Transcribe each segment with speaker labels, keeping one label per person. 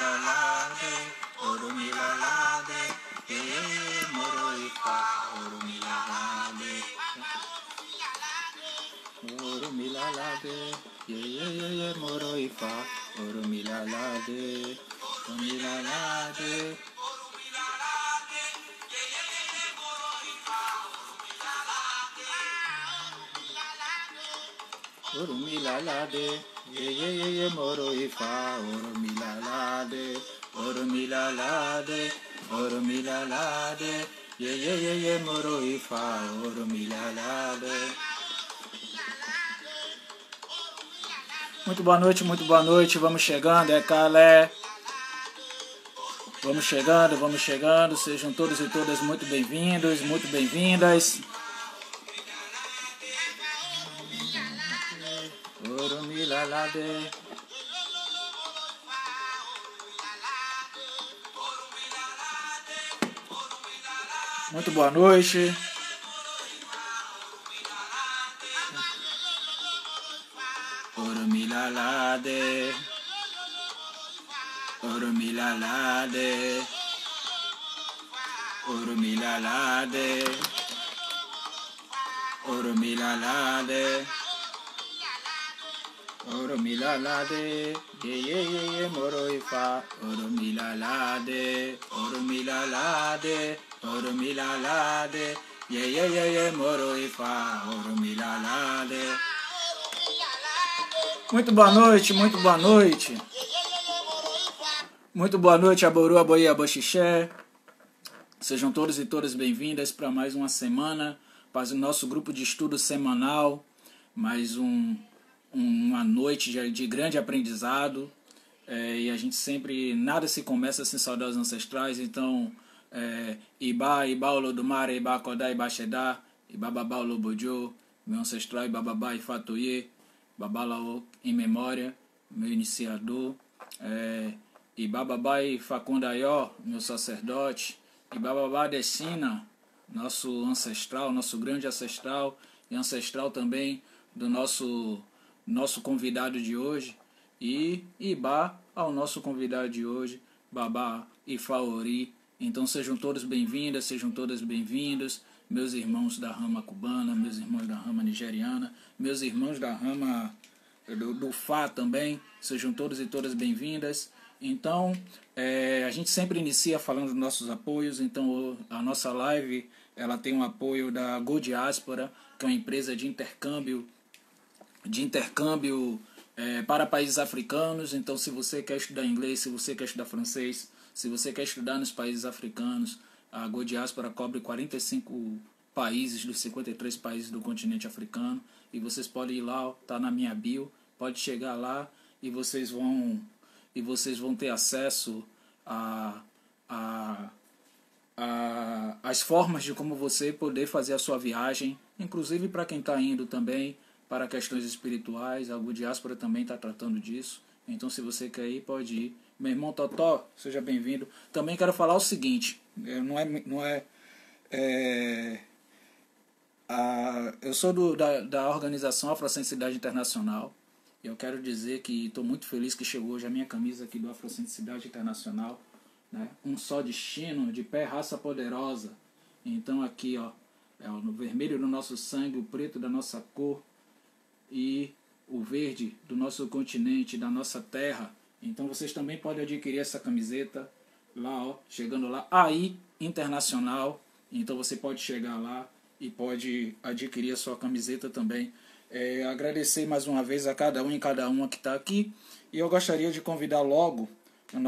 Speaker 1: Orumilalade, Orumilalade, Moroifa, Orumilalade, Orumilalade, Moroifa, Orumilalade, Orumilalade. Orumilalade, Moroifa, Orumilalade, Orumilalade, Orumilalade, Moroifa, Orumilalade. Muito boa noite, vamos chegando, é Calé. Vamos chegando, sejam todos e todas muito bem-vindos, muito bem-vindas. Orumilalade. Muito boa noite. Orumilalade. Orumilalade. Orumilalade. Orumilalade. Orumilalade, Moroifa, Orumilalade, Orumilalade, Orumilalade, Moroifa, Orumilalade. Muito boa noite. Muito boa noite, Aboru, Aboí, Aboxixé. Sejam todos e todas bem-vindas para mais uma semana, para o nosso grupo de estudo semanal, mais uma noite de grande aprendizado, e a gente sempre, nada se começa sem saudar os ancestrais. Então, Ibá, Olodumare, Ibá, Kodá, Ibá, Xedá, Ibá, Babá, Olobodjo, meu ancestral, Ibá, Babá, Ifatoye, Babalao, em memória, meu iniciador, Ibá, Babá, Facundaió, meu sacerdote, Ibá, Babá, Dessina, nosso ancestral, nosso grande ancestral, e ancestral também do nosso convidado de hoje, e Ibá ao nosso convidado de hoje, Babá Ifaori. Então sejam todos bem-vindas, sejam todas bem-vindos, meus irmãos da rama cubana, meus irmãos da rama nigeriana, meus irmãos da rama do Fá também, sejam todos e todas bem-vindas. Então, a gente sempre inicia falando dos nossos apoios. Então a nossa live, ela tem um apoio da Go Diáspora, que é uma empresa de intercâmbio para países africanos. Então, se você quer estudar inglês, se você quer estudar francês, se você quer estudar nos países africanos, a Go Diáspora cobre 45 países dos 53 países do continente africano. E vocês podem ir lá, está na minha bio, pode chegar lá e vocês vão ter acesso às formas de como você poder fazer a sua viagem, inclusive para quem está indo também para questões espirituais. A Go Diáspora também está tratando disso. Então, se você quer ir, pode ir. Meu irmão Totó, seja bem-vindo. Também quero falar o seguinte, eu sou da organização Afrocentricidade Internacional. E eu quero dizer que estou muito feliz que chegou hoje a minha camisa aqui do Afrocentricidade Internacional, né? Um só destino, de pé, raça poderosa. Então aqui, ó, é o vermelho do nosso sangue, o preto da nossa cor, e o verde do nosso continente, da nossa terra. Então vocês também podem adquirir essa camiseta lá, ó, chegando lá, AI Internacional. Então você pode chegar lá e pode adquirir a sua camiseta também. Agradecer mais uma vez a cada um e cada uma que está aqui. E eu gostaria de convidar logo o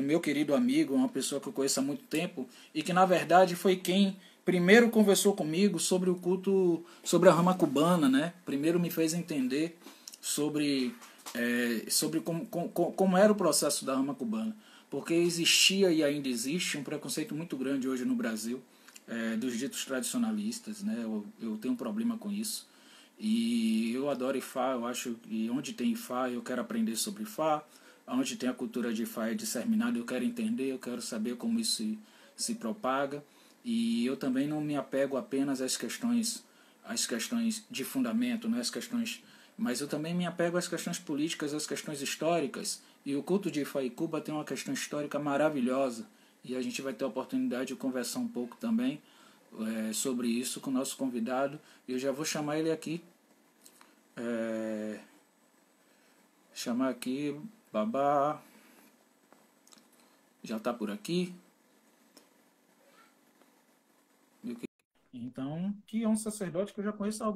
Speaker 1: meu querido amigo, uma pessoa que eu conheço há muito tempo, e que na verdade foi quem primeiro conversou comigo sobre o culto, sobre a rama cubana, né? Primeiro me fez entender sobre como era o processo da rama cubana. Porque existia e ainda existe um preconceito muito grande hoje no Brasil, dos ditos tradicionalistas, né? Eu tenho um problema com isso. E eu adoro Ifá. Eu acho que onde tem Ifá eu quero aprender sobre Ifá. Onde tem a cultura de Ifá disseminada eu quero entender, eu quero saber como isso se propaga. E eu também não me apego apenas às questões de fundamento, né? As questões mas eu também me apego às questões políticas, às questões históricas, e o culto de Ifaituba tem uma questão histórica maravilhosa, e a gente vai ter a oportunidade de conversar um pouco também sobre isso com o nosso convidado. Eu já vou chamar ele aqui. Chamar aqui, Babá. Já está por aqui. Então, que é um sacerdote que eu já conheço há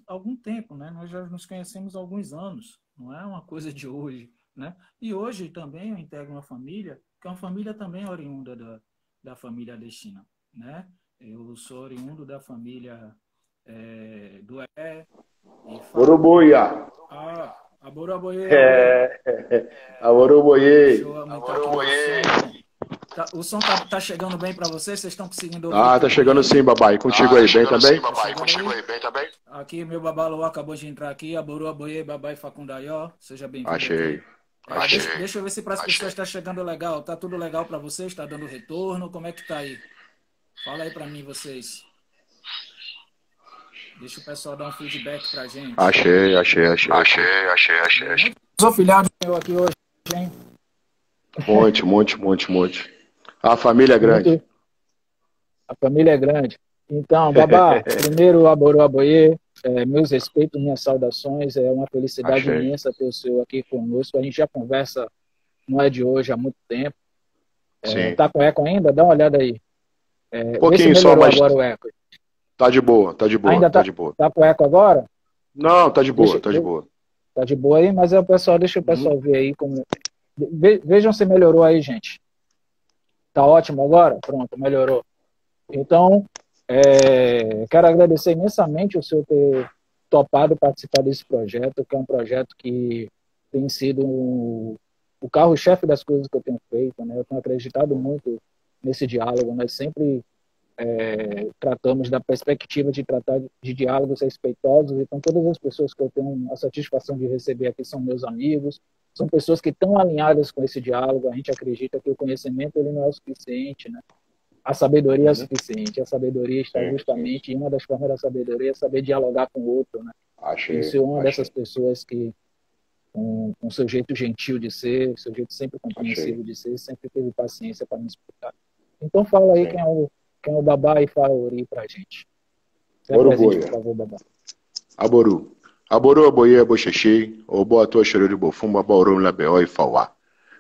Speaker 1: algum tempo, né? Nós já nos conhecemos há alguns anos, não é uma coisa de hoje, né? E hoje também eu integro uma família, que é uma família também oriunda da família Adestina, né? Eu sou oriundo da família do e
Speaker 2: Oroboia.
Speaker 1: Aboie. Deixa
Speaker 2: Oroboie.
Speaker 1: eu aumentar aqui meu som. O som tá chegando bem para vocês? Vocês estão conseguindo ouvir
Speaker 2: Tá
Speaker 1: tudo bem
Speaker 2: chegando
Speaker 1: aí?
Speaker 2: sim, babai. Contigo aí, bem também?
Speaker 1: Aqui, meu babalô acabou de entrar aqui. Aboru, aboie, babai, facundaió. Seja bem-vindo
Speaker 2: Achei.
Speaker 1: aqui. Deixa eu ver se para as pessoas está chegando legal. Tá tudo legal para vocês? Está dando retorno? Como é que tá aí? Fala aí para mim, vocês. Deixa o pessoal dar um feedback pra gente.
Speaker 2: Achei.
Speaker 1: Sou filhado meu aqui hoje, hein?
Speaker 2: Monte. A família é grande.
Speaker 1: A família é grande. Então, Babá, primeiro, Aboru Aboie, meus respeitos, minhas saudações. É uma felicidade imensa ter o senhor aqui conosco. A gente já conversa, não é de hoje, há muito tempo. Tá com eco ainda? Dá uma olhada aí.
Speaker 2: Um pouquinho só, mas
Speaker 1: agora o eco.
Speaker 2: tá de boa.
Speaker 1: Ainda tá de boa. Tá com eco agora?
Speaker 2: Não, tá de boa.
Speaker 1: Tá de boa aí, mas deixa o pessoal ver aí como. Vejam se melhorou aí, gente. Tá ótimo agora? Pronto, melhorou. Então, quero agradecer imensamente o senhor ter topado participar desse projeto, que é um projeto que tem sido o carro-chefe das coisas que eu tenho feito, né? Eu tenho acreditado muito nesse diálogo, nós sempre tratamos da perspectiva de tratar de diálogos respeitosos, então todas as pessoas que eu tenho a satisfação de receber aqui são meus amigos, são pessoas que estão alinhadas com esse diálogo. A gente acredita que o conhecimento ele não é o suficiente, né? A sabedoria é o suficiente, a sabedoria está justamente em uma das formas da sabedoria é saber dialogar com o outro, né? Isso é uma dessas pessoas que com seu jeito gentil de ser, seu jeito sempre compreensivo de ser, sempre teve paciência para me explicar. Então fala aí quem é o Babá e fala Ori pra gente.
Speaker 2: Oroboia.
Speaker 1: Por favor, Babá.
Speaker 2: Aboru, aboie, aboxexei, oboa tua xeruri bofuma, bauru, labeó e fauá.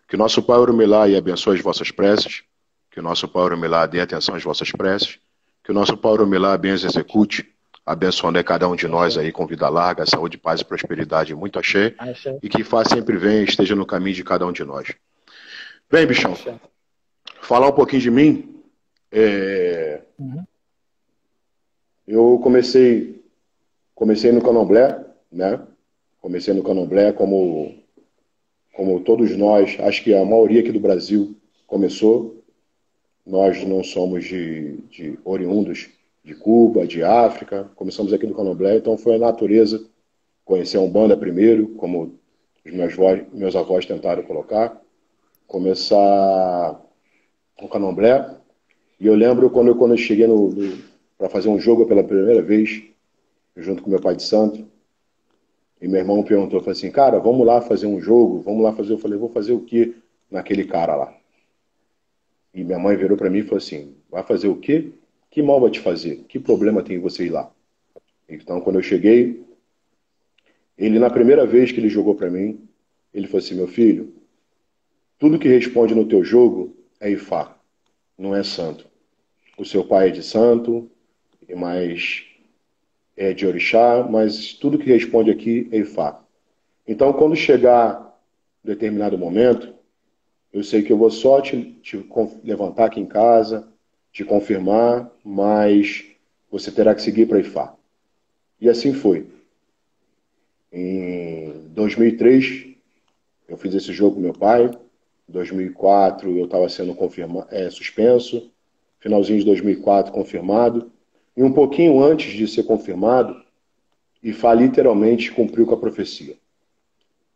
Speaker 2: Que nosso Pai Orumilá e abençoe as vossas preces, que o nosso Pai Orumilá dê atenção às vossas preces, que o nosso Pai Orumilá bem as execute, abençoando cada um de nós aí com vida larga, saúde, paz e prosperidade muito axé, e que Fá sempre venha e esteja no caminho de cada um de nós. Bem, bichão, falar um pouquinho de mim. Eu comecei no Candomblé, né? Comecei no Candomblé como todos nós, acho que a maioria aqui do Brasil começou. Nós não somos de oriundos de Cuba, de África, começamos aqui no Candomblé, então foi a natureza conhecer a Umbanda primeiro, como os meus avós tentaram colocar, começar no Candomblé. E eu lembro quando eu cheguei para fazer um jogo pela primeira vez, junto com meu pai de santo, e meu irmão perguntou, falou assim, cara, vamos lá fazer um jogo, Eu falei, vou fazer o quê naquele cara lá? E minha mãe virou para mim e falou assim, vai fazer o quê? Que mal vai te fazer? Que problema tem você ir lá? Então, quando eu cheguei, ele, na primeira vez que ele jogou para mim, ele falou assim, meu filho, tudo que responde no teu jogo é Ifá, não é santo. O seu pai é de santo, mas é de orixá, mas tudo que responde aqui é Ifá. Então, quando chegar um determinado momento, eu sei que eu vou só te levantar aqui em casa, te confirmar, mas você terá que seguir para Ifá. E assim foi. Em 2003, eu fiz esse jogo com meu pai. Em 2004, eu estava sendo suspenso. Finalzinho de 2004, confirmado. E um pouquinho antes de ser confirmado, Ifá literalmente cumpriu com a profecia.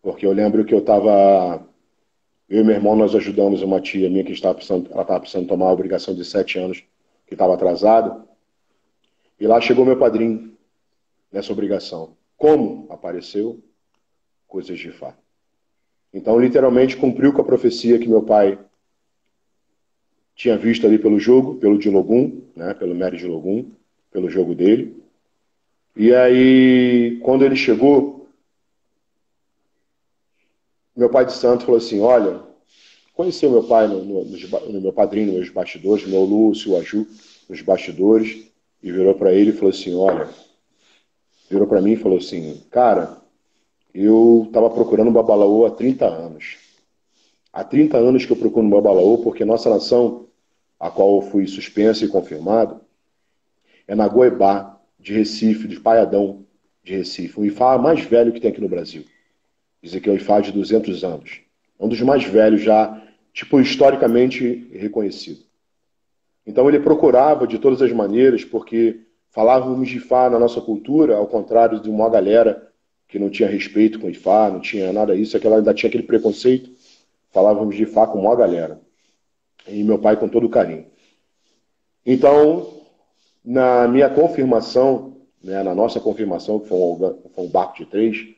Speaker 2: Porque eu lembro que eu e meu irmão, nós ajudamos uma tia minha que estava precisando tomar a obrigação de 7 anos, que estava atrasada. E lá chegou meu padrinho nessa obrigação. como apareceu, coisas de Ifá. Então, literalmente, cumpriu com a profecia que meu pai tinha visto ali pelo jogo, pelo de Logum, né, pelo Mary de Logum, pelo jogo dele. E aí, quando ele chegou, meu pai de santo falou assim, olha, conheceu meu pai no meu padrinho, nos bastidores, meu Lúcio, o Aju, nos bastidores, e virou para ele e falou assim, olha, virou para mim e falou assim, cara, eu estava procurando um babalaô há 30 anos. Há 30 anos que eu procuro um babalaô, porque nossa nação, a qual eu fui suspenso e confirmado, é na Goibá, de Recife, de Paiadão, de Recife. O Ifá mais velho que tem aqui no Brasil. Dizem que é o Ifá de 200 anos. É um dos mais velhos já, tipo, historicamente reconhecido. Então ele procurava de todas as maneiras, porque falávamos de Ifá na nossa cultura, ao contrário de uma galera que não tinha respeito com o Ifá, não tinha nada disso, aquela ainda tinha aquele preconceito. Falávamos de Ifá com uma galera. E meu pai com todo carinho. Então, na minha confirmação, né, na nossa confirmação, que foi um barco de 3,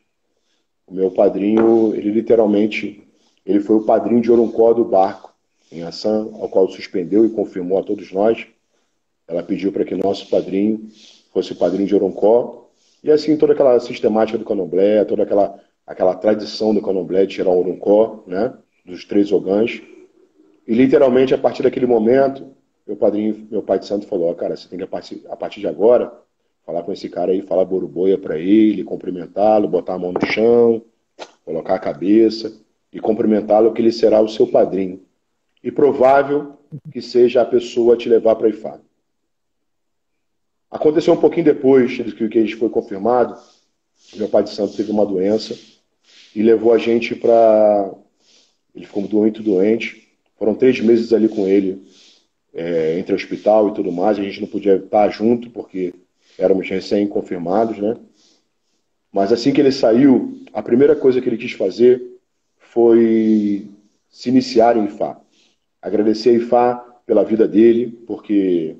Speaker 2: o meu padrinho, ele literalmente, ele foi o padrinho de Oroncó do barco, em ação, ao qual suspendeu e confirmou a todos nós. Ela pediu para que nosso padrinho fosse o padrinho de Oroncó. E assim, toda aquela sistemática do candomblé, toda aquela tradição do candomblé de tirar o Oroncó, né, dos 3 ogãs. E literalmente, a partir daquele momento, meu pai de santo falou, cara, você tem que, a partir de agora, falar com esse cara aí, falar boroboia para ele, cumprimentá-lo, botar a mão no chão, colocar a cabeça e cumprimentá-lo, que ele será o seu padrinho. E provável que seja a pessoa a te levar para Ifá. Aconteceu um pouquinho depois que a gente foi confirmado, meu pai de santo teve uma doença e levou a gente para... Ele ficou muito doente. Foram 3 meses ali com ele, entre hospital e tudo mais. A gente não podia estar junto, porque éramos recém-confirmados, né? Mas assim que ele saiu, a primeira coisa que ele quis fazer foi se iniciar em Ifá. Agradecer a Ifá pela vida dele, porque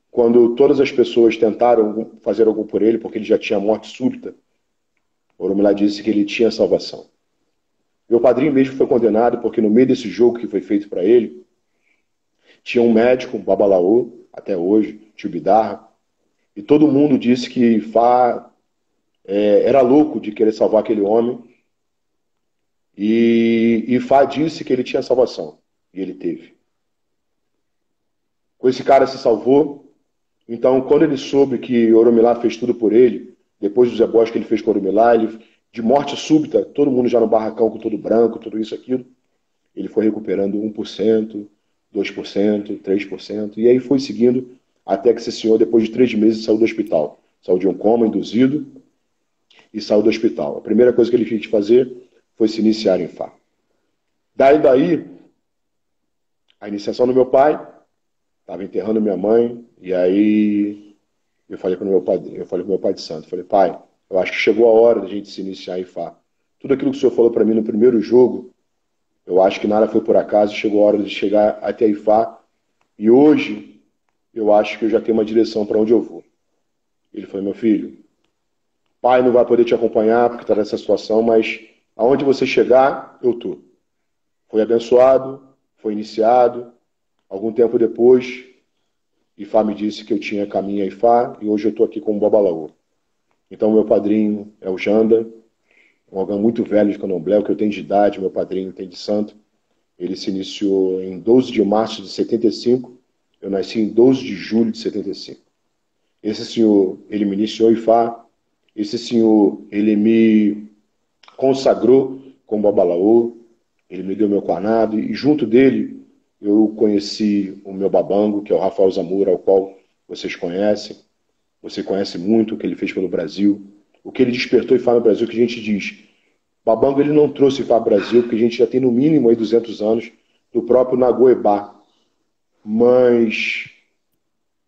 Speaker 2: quando todas as pessoas tentaram fazer algo por ele, porque ele já tinha morte súbita, Oromilá disse que ele tinha salvação. Meu padrinho mesmo foi condenado porque no meio desse jogo que foi feito para ele, tinha um médico, um babalaô, até hoje, tio Bidarra, e todo mundo disse que Ifá era louco de querer salvar aquele homem, e Ifá disse que ele tinha salvação, e ele teve. Com esse cara se salvou, então quando ele soube que Oromilá fez tudo por ele, depois dos ebós que ele fez com Oromilá, ele, de morte súbita, todo mundo já no barracão com todo branco, tudo isso, aquilo, ele foi recuperando 1%, 2%, 3%, e aí foi seguindo até que esse senhor, depois de 3 meses, saiu do hospital. Saiu de um coma induzido e saiu do hospital. A primeira coisa que ele quis fazer foi se iniciar em Fá. Daí, a iniciação do meu pai, estava enterrando minha mãe, e aí eu falei para o meu pai de santo, falei, pai, eu acho que chegou a hora da gente se iniciar em Fá. Tudo aquilo que o senhor falou para mim no primeiro jogo, eu acho que nada foi por acaso, chegou a hora de chegar até Ifá, e hoje eu acho que eu já tenho uma direção para onde eu vou. Ele falou, meu filho, pai não vai poder te acompanhar porque está nessa situação, mas aonde você chegar, eu estou. Foi abençoado, foi iniciado, algum tempo depois, Ifá me disse que eu tinha caminho a Ifá, e hoje eu estou aqui como babalaô. Então meu padrinho é o Janda, um ogã muito velho de candomblé, o que eu tenho de idade, meu padrinho tem de santo. Ele se iniciou em 12 de março de 75, eu nasci em 12 de julho de 75. Esse senhor, ele me iniciou em Ifá, esse senhor, ele me consagrou como babalaô, ele me deu meu quarnado, e junto dele eu conheci o meu babango, que é o Rafael Zamora, ao qual vocês conhecem. Você conhece muito o que ele fez pelo Brasil, o que ele despertou Ifá no Brasil, que a gente diz, Babango ele não trouxe Ifá para o Brasil, porque a gente já tem no mínimo aí 200 anos do próprio Nagoebá, mas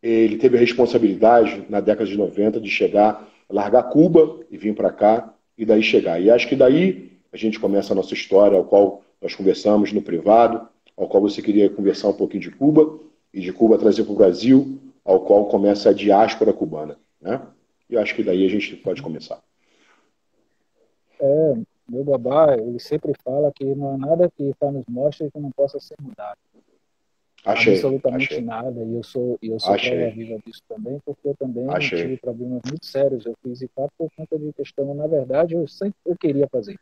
Speaker 2: ele teve a responsabilidade na década de 90 de chegar, largar Cuba e vir para cá, e daí chegar. E acho que daí a gente começa a nossa história, ao qual nós conversamos no privado, ao qual você queria conversar um pouquinho de Cuba, e de Cuba trazer para o Brasil, ao qual começa a diáspora cubana, né? e eu acho que daí a gente pode começar.
Speaker 3: Meu babá, ele sempre fala que não há nada que nos mostre que não possa ser mudado. Absolutamente nada. E eu sou prova viva disso também, porque eu também tive problemas muito sérios. Eu fiz IFAP por conta de questão, na verdade, eu queria fazer.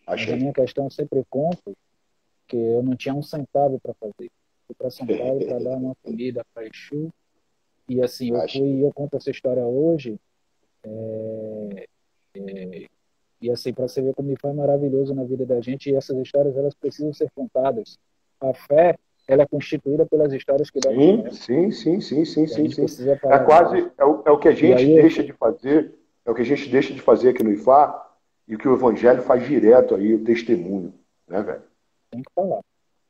Speaker 3: Mas a minha questão eu sempre conto que eu não tinha um centavo para fazer. Fui para São Paulo para dar uma comida para Exu. E assim, eu conto essa história hoje. E assim, para você ver como foi maravilhoso na vida da gente, e essas histórias elas precisam ser contadas. A fé, ela é constituída pelas histórias que dão.
Speaker 2: Sim. É quase, é o que a gente deixa de fazer, é o que a gente deixa de fazer aqui no IFA, e o que o Evangelho faz direto aí, o testemunho, né, velho?
Speaker 3: Tem que falar.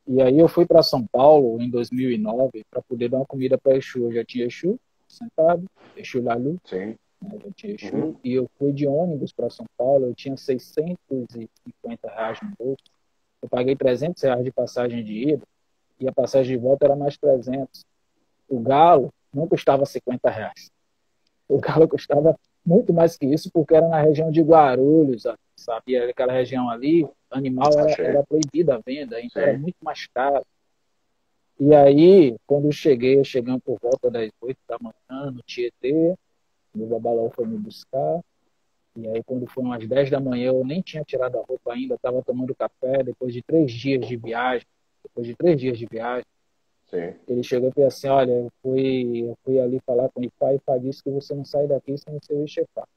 Speaker 3: E aí eu fui para São Paulo em 2009 para poder dar uma comida para Exu. Eu já tinha Exu sentado, Exu Lalu.
Speaker 2: Sim.
Speaker 3: Eu tinha Exu, e eu fui de ônibus para São Paulo, eu tinha R$650 no bolso, eu paguei R$300 de passagem de ida, e a passagem de volta era mais 300. O galo não custava R$50. O galo custava muito mais que isso, porque era na região de Guarulhos, sabe? Aquela região ali, animal era proibida a venda, então era muito mais caro. E aí, quando eu chegando por volta das 8 da manhã, no Tietê, meu babalão foi me buscar, e aí quando foi umas 10 da manhã, eu nem tinha tirado a roupa ainda, estava tomando café, depois de 3 dias de viagem, ele chegou e falou assim, olha, eu fui ali falar com o pai, e pai disse que você não sai daqui sem o seu enxertar.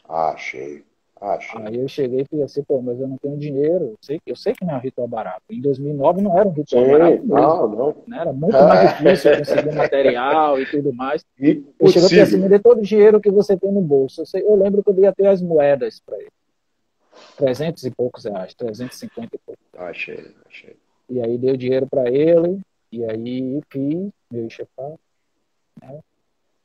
Speaker 2: Achei.
Speaker 3: Aí eu cheguei e falei assim, pô, mas eu não tenho dinheiro, eu sei que não é um ritual barato. Em 2009 não era um ritual barato mesmo,
Speaker 2: não.
Speaker 3: Né? Era muito mais difícil conseguir material e tudo mais. Eu cheguei e falei assim, me dê todo o dinheiro que você tem no bolso. Eu lembro que eu dei até as moedas para ele. 300 e poucos reais, 350 e poucos.
Speaker 2: Achei.
Speaker 3: E aí dei o dinheiro para ele, e aí fiz meu enxertar, né?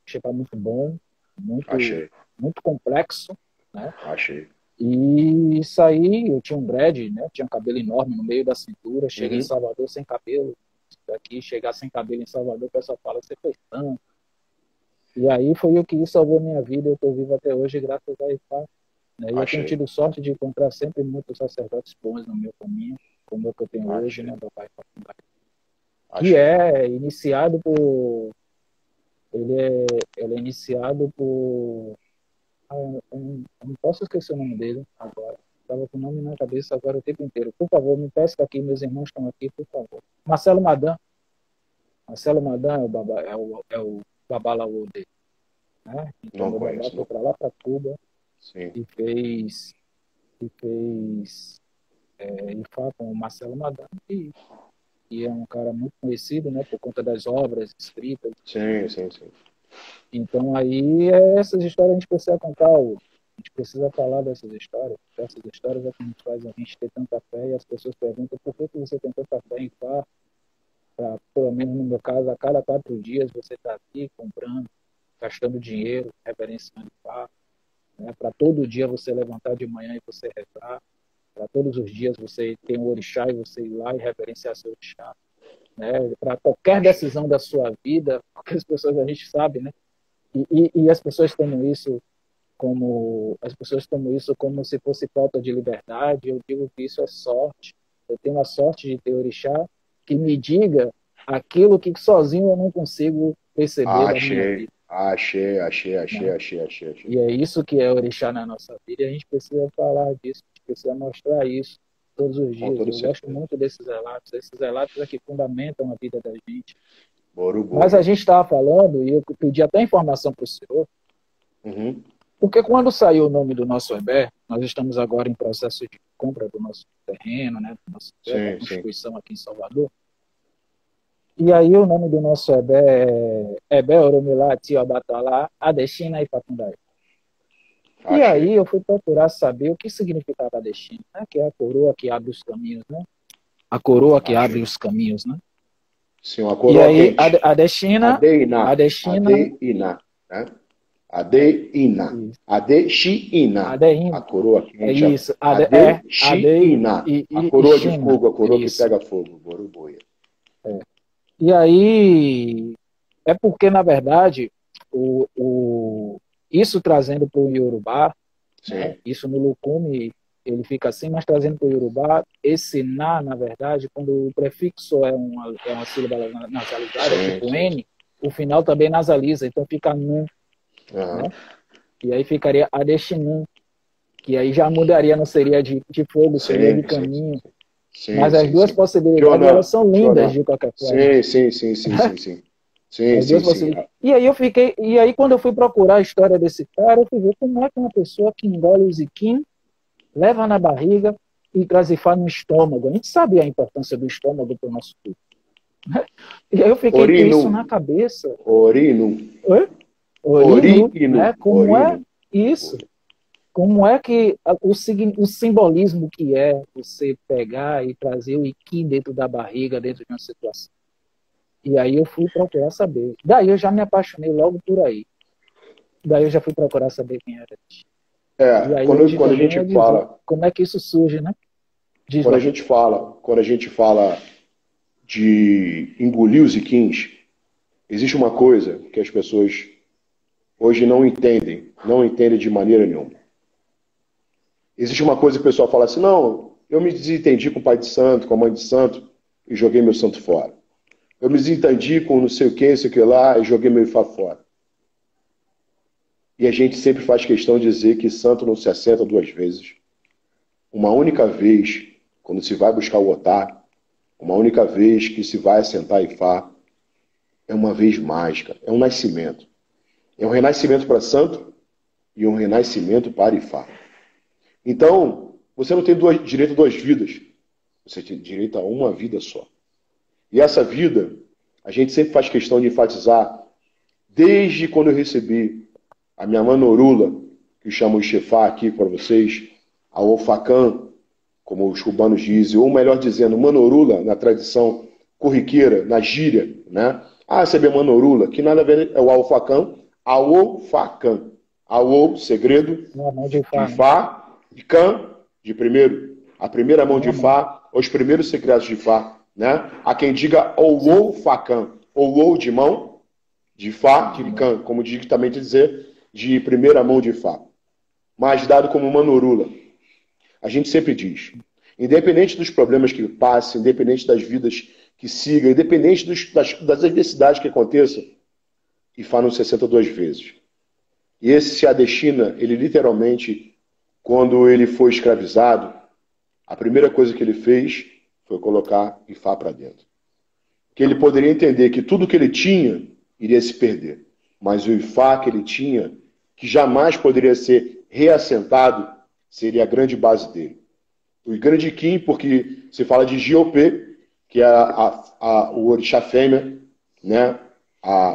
Speaker 3: Enxertar muito bom, muito complexo, né?
Speaker 2: Achei.
Speaker 3: E saí, eu tinha um dread, né? Tinha um cabelo enorme no meio da cintura. Cheguei em Salvador sem cabelo. Daqui, chegar sem cabelo em Salvador, o pessoal fala, você fez tanto. E aí foi o que salvou minha vida. Eu estou vivo até hoje, graças a IFA. Né? E eu tenho tido sorte de encontrar sempre muitos sacerdotes bons no meu caminho, como o que eu tenho hoje, né? Papai que é iniciado por... Ele é iniciado por... eu não posso esquecer o nome dele agora. Estava com o nome na cabeça agora o tempo inteiro. Por favor, me pesca aqui, meus irmãos estão aqui, por favor. Marcelo Madan. Marcelo Madan é o babalaô dele. Né? Então, meu babá foi para lá, para Cuba.
Speaker 2: Sim.
Speaker 3: E fez IFA com o Marcelo Madan. E é um cara muito conhecido, né, por conta das obras escritas.
Speaker 2: Sim.
Speaker 3: Então, aí, essas histórias a gente precisa contar hoje. A gente precisa falar dessas histórias. Essas histórias é que nos faz a gente ter tanta fé, e as pessoas perguntam por que você tem tanta fé em Fá. Pelo menos no meu caso, a cada 4 dias você está aqui comprando, gastando dinheiro, reverenciando Fá. Né? Para todo dia você levantar de manhã e você rezar. Para todos os dias você ter um orixá e você ir lá e reverenciar seu orixá. Né? Para qualquer decisão da sua vida, porque as pessoas a gente sabe, né? E as pessoas tomam isso como se fosse falta de liberdade. Eu digo que isso é sorte. Eu tenho a sorte de ter orixá que me diga aquilo que sozinho eu não consigo perceber da minha vida.
Speaker 2: Achei.
Speaker 3: E é isso que é orixá na nossa vida, e a gente precisa falar disso, a gente precisa mostrar isso todos os dias. Eu gosto muito desses relatos é que fundamentam a vida da gente. Mas a gente estava falando, e eu pedi até informação para o senhor, porque quando saiu o nome do nosso EBE, nós estamos agora em processo de compra do nosso terreno, né, do nosso da Constituição aqui em Salvador. E aí o nome do nosso EBE é EBE Oromilá Tiobatalá Adestina e Facundaí. E aí eu fui procurar saber o que significava Adestina, né, que é a coroa que abre os caminhos, né? A coroa que abre os caminhos, né?
Speaker 2: Sim, uma coroa. E
Speaker 3: aí Adestina,
Speaker 2: né? Adestina. A coroa quente.
Speaker 3: É isso.
Speaker 2: Adestina. A coroa de fogo, a coroa que pega fogo. Boruboia.
Speaker 3: E aí, é porque, na verdade, Isso trazendo para o Yorubá,
Speaker 2: Sim.
Speaker 3: isso no Lukume ele fica assim, mas trazendo para o Yorubá, esse na verdade, quando o prefixo é uma sílaba nasalizada,
Speaker 2: Sim,
Speaker 3: tipo
Speaker 2: sim.
Speaker 3: N, o final também nasaliza, então fica NU,
Speaker 2: Aham.
Speaker 3: né? E aí ficaria Adestinum, que aí já mudaria, não seria de fogo, seria de
Speaker 2: Sim, sim,
Speaker 3: caminho.
Speaker 2: sim,
Speaker 3: Mas as
Speaker 2: sim,
Speaker 3: duas
Speaker 2: sim.
Speaker 3: possibilidades, elas
Speaker 2: Fiona,
Speaker 3: são lindas
Speaker 2: Fiona.
Speaker 3: de qualquer forma.
Speaker 2: Sim, sim, sim, sim, sim, sim. Sim,
Speaker 3: As
Speaker 2: sim,
Speaker 3: duas
Speaker 2: sim.
Speaker 3: possibilidades. E aí quando eu fui procurar a história desse cara, eu fui ver como é que uma pessoa que engole o ziquim, leva na barriga e gasifar no estômago. A gente sabe a importância do estômago para o nosso corpo. E aí eu fiquei com
Speaker 2: Orino,
Speaker 3: isso na cabeça.
Speaker 2: orino,
Speaker 3: Oi? Orino,
Speaker 2: orino,
Speaker 3: né? Como é
Speaker 2: orino.
Speaker 3: isso? Como é que o simbolismo que é você pegar e trazer o Iqi dentro da barriga, dentro de uma situação. E aí eu fui procurar saber. Daí eu já me apaixonei logo por aí. Daí eu já fui procurar saber quem era. E aí hoje
Speaker 2: Quando a
Speaker 3: também
Speaker 2: gente
Speaker 3: é dizer
Speaker 2: fala,
Speaker 3: como é que isso surge, né? Diz
Speaker 2: quando a
Speaker 3: lá.
Speaker 2: gente fala, quando a gente fala de engolir os iquins, existe uma coisa que as pessoas hoje não entendem de maneira nenhuma. Existe uma coisa que o pessoal fala assim, não, eu me desentendi com o pai de santo, com a mãe de santo e joguei meu santo fora. Eu me desentendi com não sei o que, sei o que lá e joguei meu Ifá fora. E a gente sempre faz questão de dizer que santo não se assenta duas vezes. Uma única vez, quando se vai buscar o Otá, uma única vez que se vai assentar Ifá, é uma vez mágica, é um nascimento. É um renascimento para santo e um renascimento para Ifá. Então, você não tem direito a duas vidas. Você tem direito a uma vida só. E essa vida, a gente sempre faz questão de enfatizar, desde quando eu recebi a minha manorula, que eu chamo de Chefá aqui para vocês, a Ofacan, como os cubanos dizem, ou melhor dizendo, manorula, na tradição corriqueira, na gíria, né? Ah, receber manorula, que nada a ver é o Alfacan, Aofacan. Aô, segredo,
Speaker 3: Não, mão de
Speaker 2: de
Speaker 3: Fá, né?
Speaker 2: Fá, e Can, de primeiro. A primeira mão de
Speaker 3: Uma mão.
Speaker 2: Fá, os primeiros secretos de Fá, né? Há quem diga Ou Facan, ou de mão, de Fá
Speaker 3: De
Speaker 2: e
Speaker 3: mão.
Speaker 2: Can, como diz também dizer, de primeira mão de Fá. Mas dado como manorula. A gente sempre diz, independente dos problemas que passem, independente das vidas que sigam, independente das adversidades que aconteçam, Ifá não se assenta duas vezes. E esse se adestina, ele literalmente, quando ele foi escravizado, a primeira coisa que ele fez foi colocar Ifá para dentro. Que ele poderia entender que tudo que ele tinha iria se perder, mas o Ifá que ele tinha, que jamais poderia ser reassentado, seria a grande base dele. O grande Kim, porque se fala de Giopê, que é o orixá fêmea, né?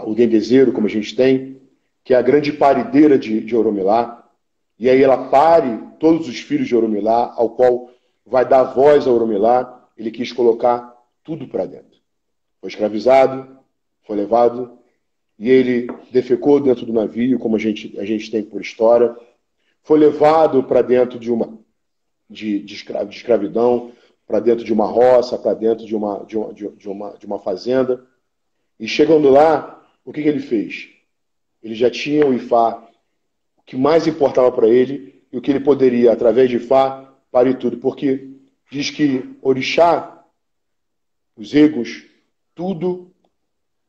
Speaker 2: O dendezeiro, como a gente tem, que é a grande parideira de Oromilá. E aí ela pare todos os filhos de Oromilá, ao qual vai dar voz a Oromilá. Ele quis colocar tudo para dentro. Foi escravizado, foi levado, e ele defecou dentro do navio, como a gente tem por história. Foi levado para dentro de escravidão, para dentro de uma roça, para dentro de uma fazenda. E chegando lá, o que ele fez? Ele já tinha o Ifá, o que mais importava para ele, e o que ele poderia, através de Ifá, parar tudo. Porque diz que orixá, os egos, tudo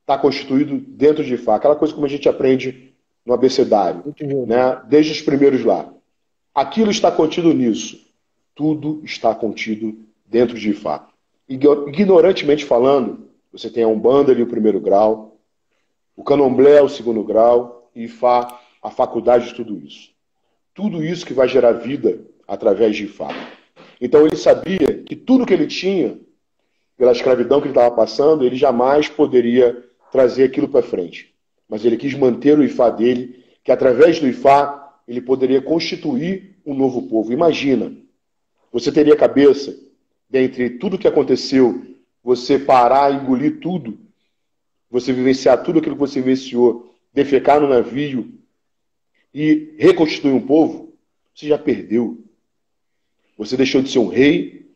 Speaker 2: está constituído dentro de Ifá. Aquela coisa como a gente aprende no abecedário, né? Desde os primeiros lá. Aquilo está contido nisso. Tudo está contido dentro de Ifá. Ignorantemente falando, você tem a Umbanda ali o primeiro grau, o Candomblé o segundo grau, e Ifá a faculdade de tudo isso. Tudo isso que vai gerar vida através de Ifá. Então ele sabia que tudo que ele tinha, pela escravidão que ele estava passando, ele jamais poderia trazer aquilo para frente. Mas ele quis manter o Ifá dele, que através do Ifá ele poderia constituir um novo povo. Imagina, você teria cabeça, dentre tudo que aconteceu, você parar e engolir tudo, você vivenciar tudo aquilo que você vivenciou, defecar no navio e reconstituir um povo, você já perdeu. Você deixou de ser um rei,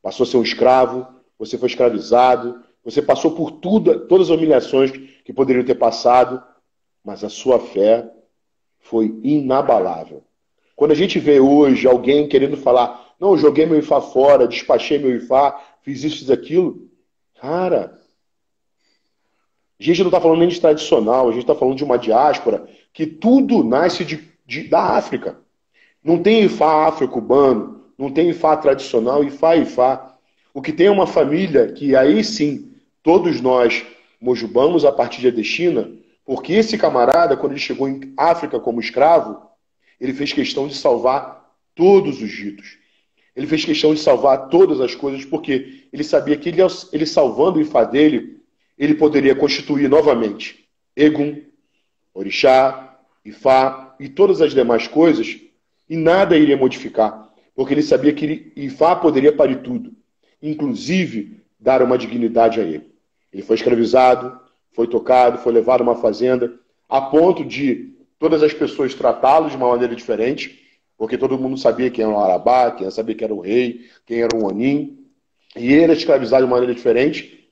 Speaker 2: passou a ser um escravo, você foi escravizado, você passou por todas as humilhações que poderiam ter passado, mas a sua fé foi inabalável. Quando a gente vê hoje alguém querendo falar, não, eu joguei meu Ifá fora, despachei meu Ifá, fiz isso, fiz aquilo, cara, a gente não está falando nem de tradicional, a gente está falando de uma diáspora que tudo nasce da África. Não tem Ifá afro-cubano, não tem Ifá tradicional, Ifá é Ifá. O que tem é uma família que aí sim, todos nós mojubamos a partir de Adestina, porque esse camarada, quando ele chegou em África como escravo, ele fez questão de salvar todos os ritos. Ele fez questão de salvar todas as coisas, porque ele sabia que ele salvando o Ifá dele, ele poderia constituir novamente Egum, Orixá, Ifá e todas as demais coisas, e nada iria modificar, porque ele sabia que Ifá poderia parir tudo, inclusive dar uma dignidade a ele. Ele foi escravizado, foi tocado, foi levado a uma fazenda, a ponto de todas as pessoas tratá-lo de uma maneira diferente, porque todo mundo sabia quem era o Arabá, quem sabia que era o rei, quem era o Onim, e ele era escravizado de uma maneira diferente.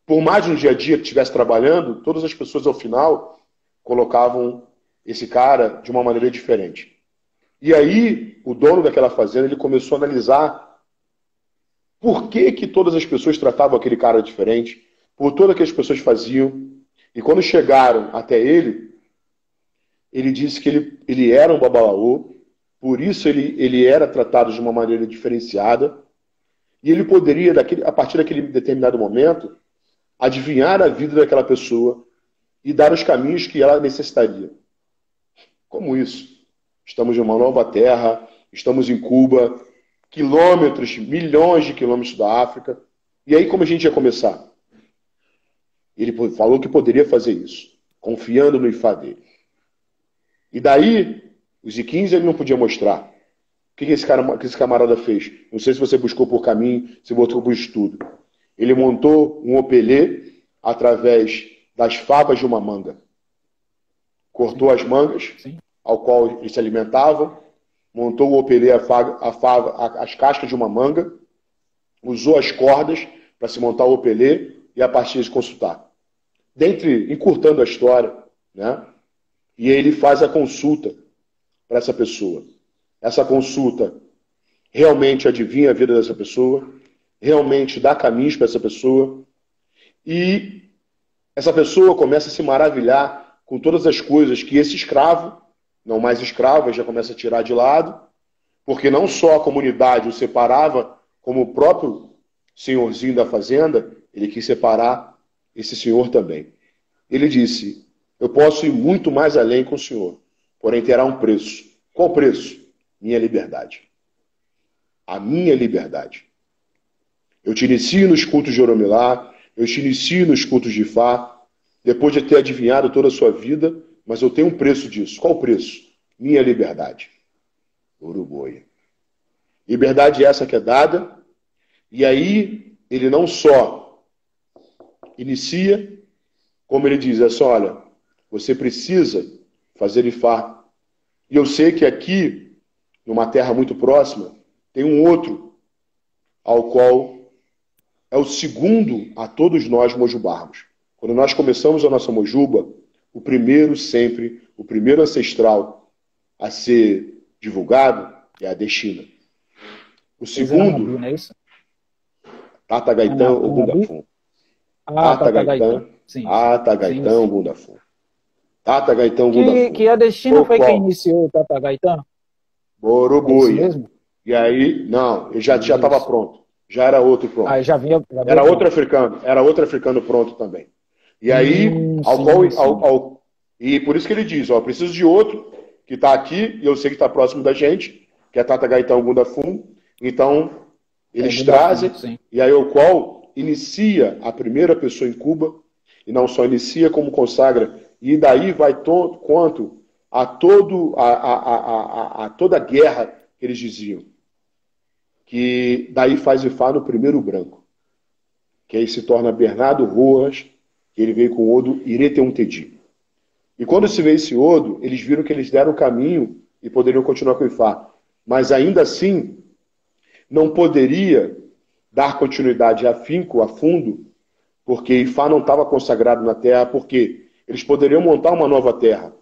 Speaker 2: Por mais de um dia a dia que estivesse trabalhando, todas as pessoas ao final colocavam esse cara de uma maneira diferente. E aí, o dono daquela fazenda, ele começou a analisar por que todas as pessoas tratavam aquele cara diferente, por tudo que as pessoas faziam. E quando chegaram até ele disse que ele era um babalaô, por isso ele era tratado de uma maneira diferenciada, e ele poderia, a partir daquele determinado momento, adivinhar a vida daquela pessoa e dar os caminhos que ela necessitaria. Como isso? Estamos em uma nova terra, estamos em Cuba, quilômetros, milhões de quilômetros da África. E aí como a gente ia começar? Ele falou que poderia fazer isso, confiando no Ifá dele. E daí, os I-15 ele não podia mostrar. O que esse camarada fez? Não sei se você buscou por caminho, se botou por estudo. Ele montou um opelê através das favas de uma manga. Cortou as mangas, ao qual eles se alimentavam, montou o opelê, as cascas de uma manga, usou as cordas para se montar o opelê e a partir de consultar. Encurtando a história, né? E aí ele faz a consulta para essa pessoa. Essa consulta realmente adivinha a vida dessa pessoa, realmente dá caminhos para essa pessoa, e essa pessoa começa a se maravilhar com todas as coisas que esse escravo, não mais escravo, já começa a tirar de lado, porque não só a comunidade o separava, como o próprio senhorzinho da fazenda, ele quis separar esse senhor também. Ele disse, eu posso ir muito mais além com o senhor, porém terá um preço. Qual preço? Minha liberdade. A minha liberdade. Eu te inicio nos cultos de Oromilá, eu te inicio nos cultos de Ifá, depois de ter adivinhado toda a sua vida, mas eu tenho um preço disso. Qual o preço? Minha liberdade. Uruguai. Liberdade essa que é dada, e aí ele não só inicia, como ele diz, olha, você precisa fazer Ifá. E eu sei que aqui, numa terra muito próxima, tem um outro, ao qual é o segundo a todos nós mojubarmos. Quando nós começamos a nossa mojuba, o primeiro ancestral a ser divulgado é a Adestina. O segundo,
Speaker 3: não é isso?
Speaker 2: Tata Gaitã ou Gundafum. Tata Gaitã, Tata Gaitã ou Gundafum. Tata Gaitã ou Gundafum.
Speaker 3: Que a Adestina foi quem iniciou o Tata Gaitã?
Speaker 2: Boroboia. E aí, não, ele já estava pronto. Já era outro pronto.
Speaker 3: Já vinha
Speaker 2: era outro africano pronto também. E aí, e por isso que ele diz, eu preciso de outro que está aqui, e eu sei que está próximo da gente, que é Tata Gaitã Gundafum. Então, eles trazem, e aí o qual inicia a primeira pessoa em Cuba, e não só inicia, como consagra, e daí vai quanto a toda a guerra que eles diziam. Que daí faz Ifá no primeiro branco, que aí se torna Bernardo Rojas, que ele veio com o Odo Ireteum-Tedi. E quando se vê esse Odo, eles viram que eles deram o caminho e poderiam continuar com o Ifá. Mas ainda assim, não poderia dar continuidade a fundo, porque Ifá não estava consagrado na terra, porque eles poderiam montar uma nova terra,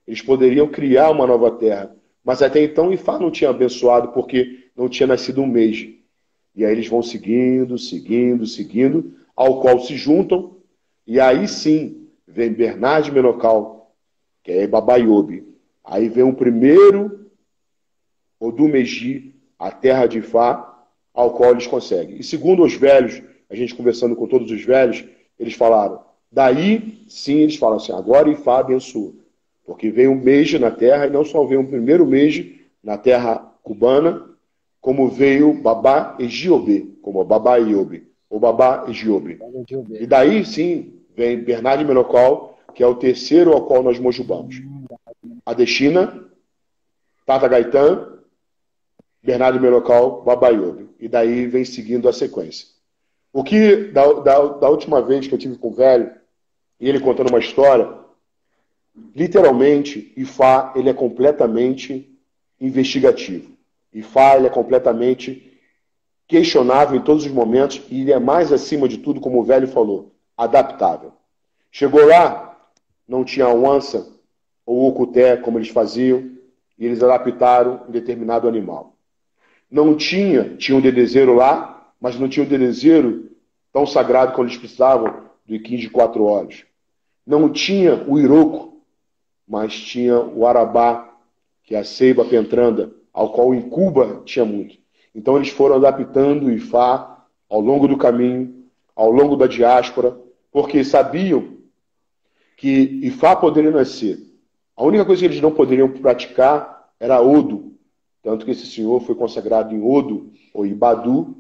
Speaker 2: eles poderiam criar uma nova terra. Mas até então Ifá não tinha abençoado porque não tinha nascido um mês. E aí eles vão seguindo, seguindo, seguindo, ao qual se juntam, e aí sim vem Bernard Menocal, que é Baba Yobe. Aí vem o primeiro Odumeji, a terra de Ifá, ao qual eles conseguem. E segundo os velhos, a gente conversando com todos os velhos, eles falaram, daí sim eles falam assim, agora Ifá abençoa. Porque veio um mês na terra, e não só veio um primeiro mês na terra cubana, como veio Baba Ejiobe, como Baba Iobe, ou Baba Ejiobe. E daí sim vem Bernard Menocal, que é o terceiro ao qual nós mojubamos. Adeshina, Tata Gaetan, Bernardo Menocal, Baba Yobe. E daí vem seguindo a sequência. O que, da última vez que eu tive com o velho, e ele contando uma história, literalmente, Ifá, ele é completamente investigativo. Ifá, ele é completamente questionável em todos os momentos, e ele é mais, acima de tudo, como o velho falou, adaptável. Chegou lá, não tinha onça ou ocuté, como eles faziam, e eles adaptaram um determinado animal. Não tinha um dedezeiro lá, mas não tinha um dedezeiro tão sagrado quando eles precisavam do Iquim de 4 olhos. Não tinha o Iroco, mas tinha o Arabá, que é a ceiba pentranda, ao qual em Cuba tinha muito. Então eles foram adaptando o Ifá ao longo do caminho, ao longo da diáspora, porque sabiam que Ifá poderia nascer. A única coisa que eles não poderiam praticar era Odo. Tanto que esse senhor foi consagrado em Odo, ou Ibadu,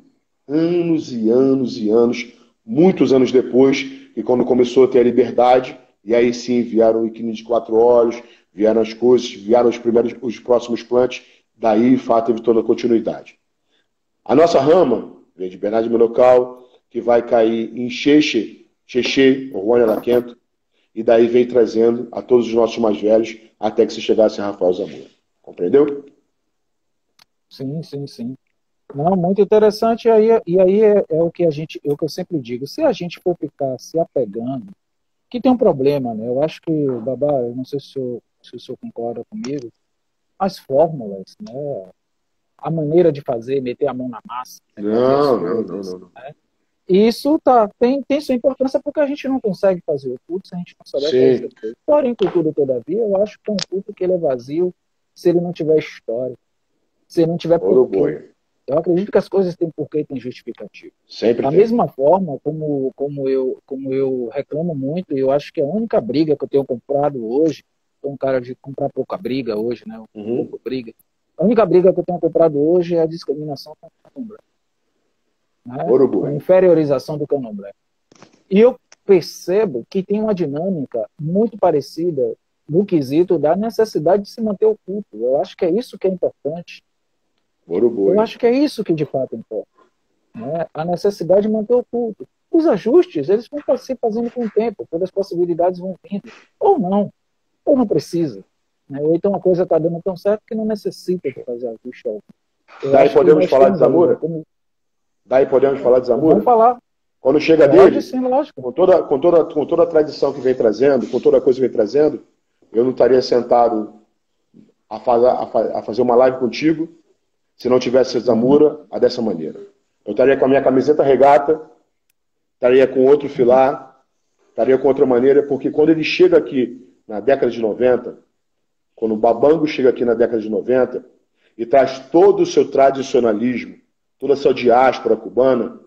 Speaker 2: anos e anos e anos, muitos anos depois, e quando começou a ter a liberdade, e aí sim vieram o Iquim de 4 olhos, vieram as coisas, vieram os próximos plantes, daí Ifá teve toda a continuidade. A nossa rama vem de Bernardo Menocal, que vai cair em Xexê, Orwânia Laquento, e daí vem trazendo a todos os nossos mais velhos, até que se chegasse a Rafael Zamora. Compreendeu?
Speaker 3: Sim, sim, sim. Não, muito interessante, e aí é o que o que eu sempre digo, se a gente for ficar se apegando, que tem um problema, né? Eu acho que, Babá, eu não sei se o senhor concorda comigo, as fórmulas, né? A maneira de fazer, meter a mão na massa, né?
Speaker 2: Não.
Speaker 3: Né? E isso tem sua importância porque a gente não consegue fazer o culto se a gente não souber fazer o culto. Porém, contudo, todavia, eu acho que é um culto que ele é vazio se ele não tiver história, se ele não tiver porquê. Eu acredito que as coisas têm porquê e têm justificativo.
Speaker 2: Sempre
Speaker 3: da
Speaker 2: tem.
Speaker 3: mesma forma, como eu reclamo muito, e eu acho que a única briga que eu tenho comprado hoje, sou um cara de comprar pouca briga hoje, né? Pouca briga. A única briga que eu tenho comprado hoje é a discriminação contra o candomblé. Né? A inferiorização do candomblé. E eu percebo que tem uma dinâmica muito parecida no quesito da necessidade de se manter o culto. Eu acho que é isso que é importante. Eu acho que é isso que de fato importa. Né? A necessidade de manter o culto. Os ajustes, eles vão se fazendo com o tempo, quando as possibilidades vão vindo. Ou não precisa. Né? Ou então a coisa está dando tão certo que não necessita de fazer ajuste algum.
Speaker 2: Daí podemos falar de Zamora? Daí podemos falar de Zamora?
Speaker 3: Vamos falar.
Speaker 2: Quando chega dele, sim, com toda a tradição que vem trazendo, com toda a coisa que vem trazendo, eu não estaria sentado a fazer uma live contigo se não tivesse Zamora dessa maneira. Eu estaria com a minha camiseta regata, estaria com outro filar, estaria com outra maneira, porque quando ele chega aqui na década de 90, quando o Babango chega aqui na década de 90 e traz todo o seu tradicionalismo, toda a sua diáspora cubana,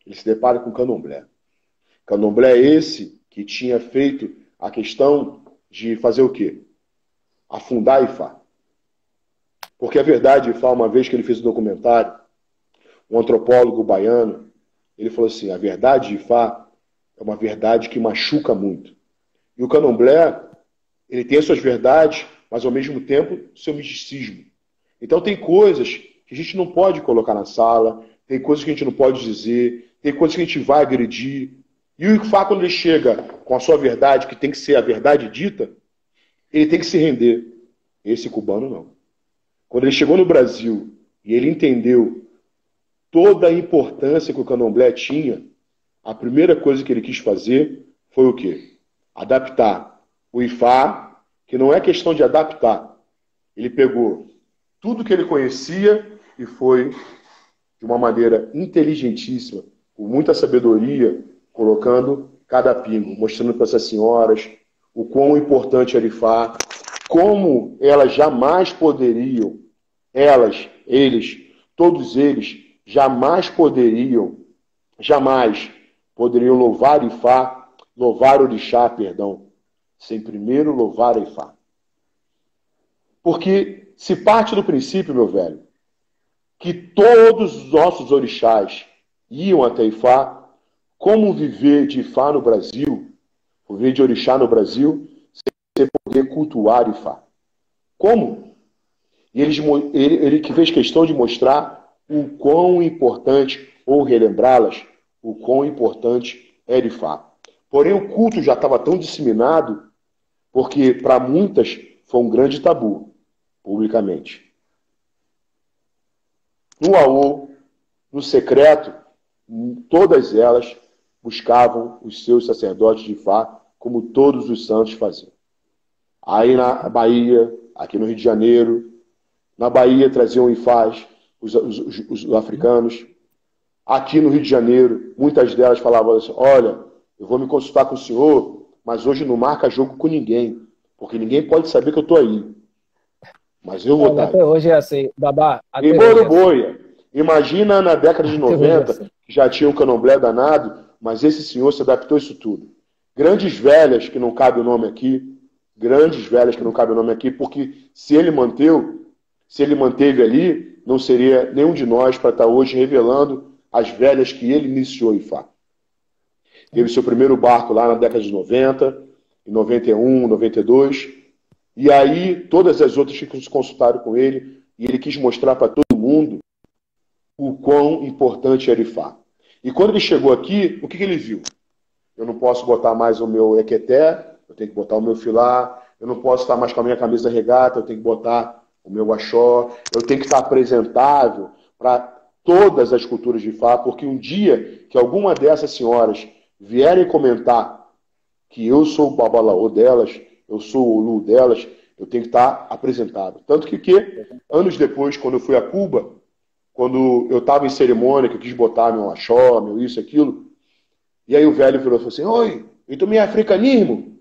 Speaker 2: ele se depara com o candomblé. Candomblé é esse que tinha feito a questão de fazer o quê? Afundar Ifá. Porque a verdade, Ifá, uma vez que ele fez o documentário, um antropólogo baiano, ele falou assim, a verdade de Ifá é uma verdade que machuca muito. E o candomblé, ele tem as suas verdades, mas ao mesmo tempo seu misticismo. Então tem coisas que a gente não pode colocar na sala, tem coisas que a gente não pode dizer, tem coisas que a gente vai agredir. E o Ifá, quando ele chega com a sua verdade, que tem que ser a verdade dita, ele tem que se render. Esse cubano não. Quando ele chegou no Brasil e ele entendeu toda a importância que o candomblé tinha, a primeira coisa que ele quis fazer foi o quê? Adaptar o Ifá que não é questão de adaptar. Ele pegou tudo que ele conhecia e foi, de uma maneira inteligentíssima, com muita sabedoria, colocando cada pingo, mostrando para essas senhoras o quão importante era Ifá, como elas jamais poderiam, eles, todos eles, jamais poderiam louvar Ifá, louvar Orixá, perdão, sem primeiro louvar a Ifá. Porque se parte do princípio, meu velho, que todos os nossos orixás iam até Ifá, como viver de Ifá no Brasil, viver de orixá no Brasil, sem poder cultuar Ifá? Como? E ele que fez questão de mostrar o quão importante, ou relembrá-las, o quão importante era Ifá. Porém, o culto já estava tão disseminado, porque para muitas foi um grande tabu, publicamente. No AO, no secreto, todas elas buscavam os seus sacerdotes de Ifá, como todos os santos faziam. Aí na Bahia, aqui no Rio de Janeiro, na Bahia traziam Ifás, os africanos. Aqui no Rio de Janeiro, muitas delas falavam assim, olha, eu vou me consultar com o senhor, mas hoje não marca jogo com ninguém, porque ninguém pode saber que eu estou aí. Mas eu vou estar
Speaker 3: até
Speaker 2: aí.
Speaker 3: Hoje é assim, Babá.
Speaker 2: Em Boroboia. Imagina na década de 90, que já tinha um candomblé danado, mas esse senhor se adaptou a isso tudo. Grandes velhas, que não cabe o nome aqui, porque se ele manteve ali, não seria nenhum de nós para estar hoje revelando as velhas que ele iniciou em Ifá. Teve seu primeiro barco lá na década de 90, em 91, 92, e aí todas as outras que se consultaram com ele, e ele quis mostrar para todo mundo o quão importante era Ifá. E quando ele chegou aqui, o que ele viu? Eu não posso botar mais o meu equeté, eu tenho que botar o meu filá, eu não posso estar mais com a minha camisa regata, eu tenho que botar o meu axó, eu tenho que estar apresentável para todas as culturas de Ifá, porque um dia que alguma dessas senhoras vierem comentar que eu sou o babalaô delas, eu sou o Olu delas, eu tenho que estar apresentável. Tanto que anos depois, quando eu fui a Cuba, quando eu estava em cerimônia, que eu quis botar meu axó, meu isso, aquilo, e aí o velho virou e falou assim, oi, e tu me é africanismo?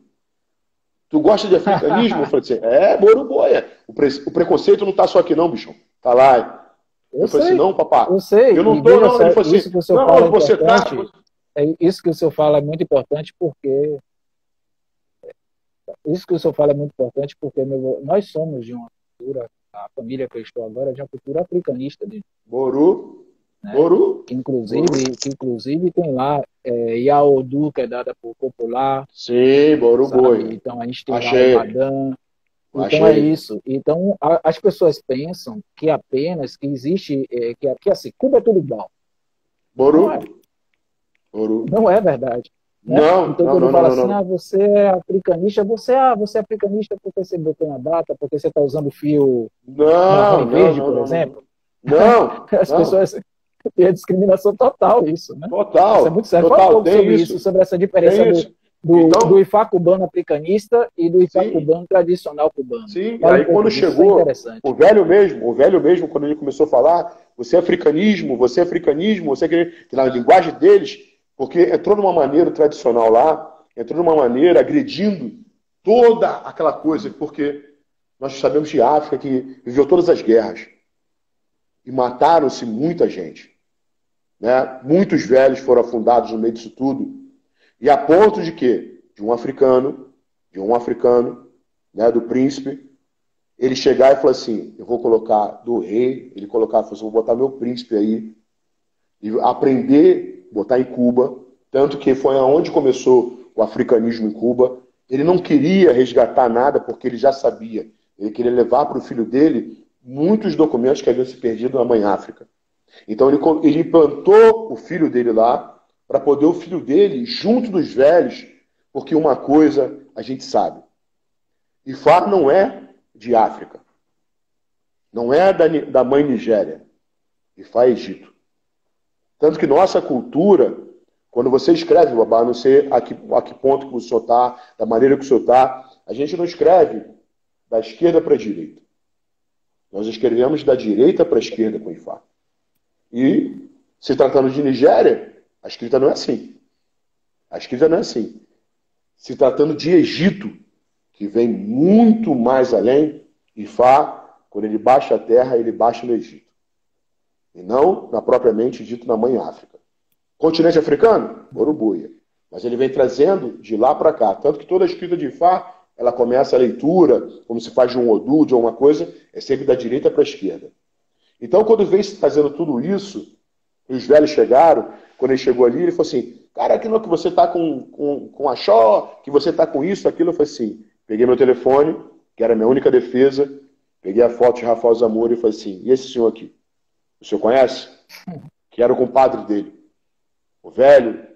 Speaker 2: Tu gosta de africanismo? Eu falei assim, Boroboia. O preconceito não está só aqui não, bichão. Tá lá. Eu falei assim, não, papá.
Speaker 3: Eu sei.
Speaker 2: Eu não tô, não. Ele falou assim,
Speaker 3: não, você tá... Isso que o senhor fala é muito importante porque... nós somos de uma cultura, a família que eu estou agora é de uma cultura africanista.
Speaker 2: Boru.
Speaker 3: Né?
Speaker 2: Boru.
Speaker 3: Que inclusive tem lá Yaodu, que é dada por popular.
Speaker 2: Sim, Boru Boi.
Speaker 3: Então a gente tem lá o Madã. Então é isso. Então as pessoas pensam que apenas que existe, que assim, Cuba é tudo igual.
Speaker 2: Boru.
Speaker 3: Não é verdade. Né?
Speaker 2: Não,
Speaker 3: então quando fala assim, você é africanista, você é africanista porque você botou na data, porque você está usando fio marrom e verde, por exemplo.
Speaker 2: Não.
Speaker 3: As pessoas têm a discriminação total isso, né?
Speaker 2: Total.
Speaker 3: Isso é muito sério. Fala um pouco sobre isso, sobre essa diferença do Ifá cubano africanista e do Ifá cubano tradicional cubano.
Speaker 2: Sim, e aí quando chegou, o velho mesmo, quando ele começou a falar, você é africanismo, que na linguagem deles, porque entrou numa maneira tradicional lá, entrou numa maneira agredindo toda aquela coisa, porque nós sabemos de África que viveu todas as guerras e mataram-se muita gente. Né? Muitos velhos foram afundados no meio disso tudo. E a ponto de que, de um africano, né, do príncipe, ele chegar e falar assim, eu vou colocar do rei, ele colocar, falou assim, vou botar meu príncipe aí, e aprender, botar em Cuba, tanto que foi aonde começou o africanismo em Cuba. Ele não queria resgatar nada, porque ele já sabia. Ele queria levar para o filho dele muitos documentos que haviam se perdido na Mãe África. Então ele plantou o filho dele lá, para poder o filho dele, junto dos velhos, porque uma coisa a gente sabe. Ifá não é de África. Não é da mãe Nigéria. Ifá é Egito. Tanto que nossa cultura, quando você escreve, Babá, não sei a que ponto que o senhor está, da maneira que o senhor está, A gente não escreve da esquerda para a direita. Nós escrevemos da direita para a esquerda com Ifá. E, se tratando de Nigéria, a escrita não é assim. A escrita não é assim. Se tratando de Egito, que vem muito mais além, Ifá, quando ele baixa a terra, ele baixa no Egito. E não, propriamente dito, na mãe África. Continente africano? Urubuia. Mas ele vem trazendo de lá para cá. Tanto que toda a escrita de Ifá, ela começa a leitura, como se faz de um Odu, de alguma coisa, é sempre da direita para a esquerda. Então, quando vem fazendo tudo isso, os velhos chegaram, quando ele chegou ali, ele falou assim, cara, aquilo que você está com Axó, que você está com isso, aquilo, eu falei assim, peguei meu telefone, que era a minha única defesa, peguei a foto de Rafael Zamora e falei assim, e esse senhor aqui? O senhor conhece? Que era o compadre dele. O velho,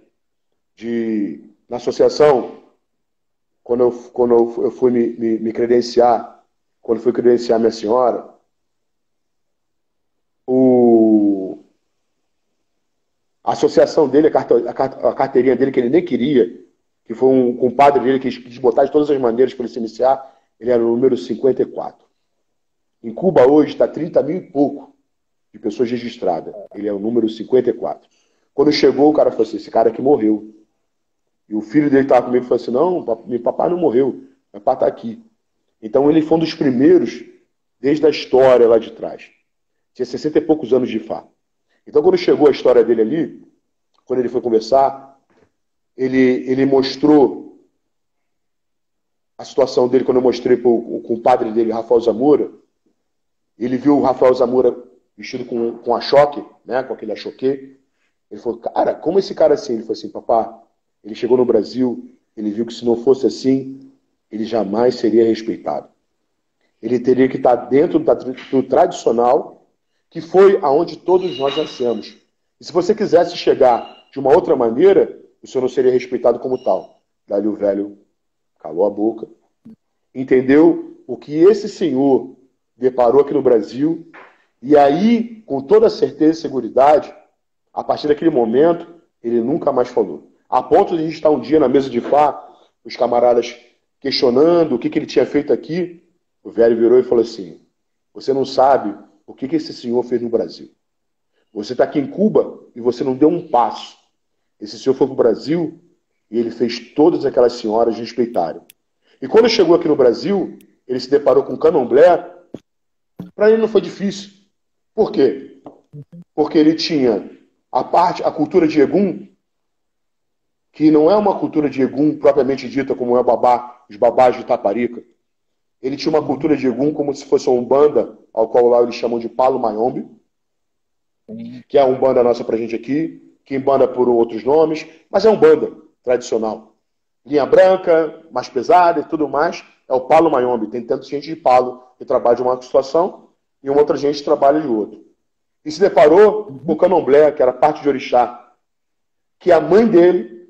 Speaker 2: na associação, quando eu fui me credenciar, quando fui credenciar minha senhora, a associação dele, a carteirinha dele, que ele nem queria, que foi um compadre dele que quis botar de todas as maneiras para ele se iniciar, ele era o número 54. Em Cuba hoje está 30 mil e pouco de pessoas registradas. Ele é o número 54. Quando chegou, o cara falou assim, esse cara aqui morreu. E o filho dele estava comigo e falou assim, não, meu papai não morreu, meu papai está aqui. Então ele foi um dos primeiros, desde a história lá de trás. Tinha 60 e poucos anos de Ifá. Então quando chegou a história dele ali, quando ele foi conversar, ele mostrou a situação dele, quando eu mostrei para o compadre dele, Rafael Zamora. Ele viu o Rafael Zamora vestido com achoque, né, com aquele achoque. Ele falou, cara, como esse cara assim? Ele falou assim, papá, ele chegou no Brasil, ele viu que se não fosse assim, ele jamais seria respeitado. Ele teria que estar dentro do tradicional, que foi aonde todos nós nascemos. E se você quisesse chegar de uma outra maneira, o senhor não seria respeitado como tal. Daí o velho calou a boca, entendeu o que esse senhor deparou aqui no Brasil, e aí, com toda certeza e seguridade, a partir daquele momento, ele nunca mais falou. A ponto de a gente estar um dia na mesa de Ifá, os camaradas questionando o que ele tinha feito aqui, o velho virou e falou assim, você não sabe o que esse senhor fez no Brasil. Você está aqui em Cuba e você não deu um passo. Esse senhor foi para o Brasil e ele fez todas aquelas senhoras respeitarem. E quando chegou aqui no Brasil, ele se deparou com o candomblé. Para ele não foi difícil. Por quê? Porque ele tinha a cultura de Egum, que não é uma cultura de Egum propriamente dita como é os babás de Taparica. Ele tinha uma cultura de Egum como se fosse uma umbanda, ao qual lá eles chamam de Palo Mayombe, que é a umbanda nossa pra gente aqui, que umbanda por outros nomes, mas é umbanda tradicional. Linha branca, mais pesada e tudo mais, é o Palo Mayombe. Tem tanto gente de Palo que trabalha de uma situação e uma outra gente que trabalha de outra. E se deparou com o candomblé, que era parte de Orixá, que a mãe de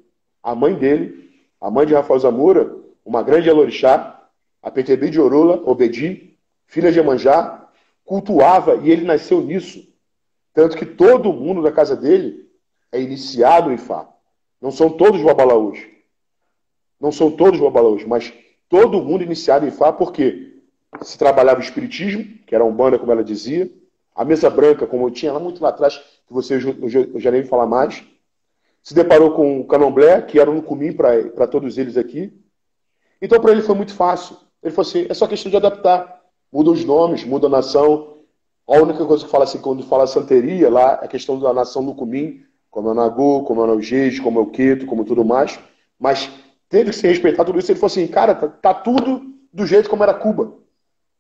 Speaker 2: Rafael Zamora, uma grande Elorixá, a Petebi de Orula, Obedi, filha de Iemanjá, cultuava, e ele nasceu nisso. Tanto que todo mundo da casa dele é iniciado em Ifá. Não são todos babalaús. Não são todos babalaús, mas todo mundo iniciado em Ifá, porque se trabalhava o espiritismo, que era a umbanda, como ela dizia, a mesa branca, como eu tinha lá muito lá atrás, que eu já nem falar mais, se deparou com o candomblé, que era um cumim para todos eles aqui. Então, para ele foi muito fácil. Ele falou assim, é só questão de adaptar. Muda os nomes, muda a nação. A única coisa que fala assim, quando fala santeria, lá é a questão da nação do cumim, como é o Nagô, como é o Jeje, como é o Queto, como tudo mais. Mas teve que se respeitar tudo isso. Ele falou assim, cara, tá tudo do jeito como era Cuba.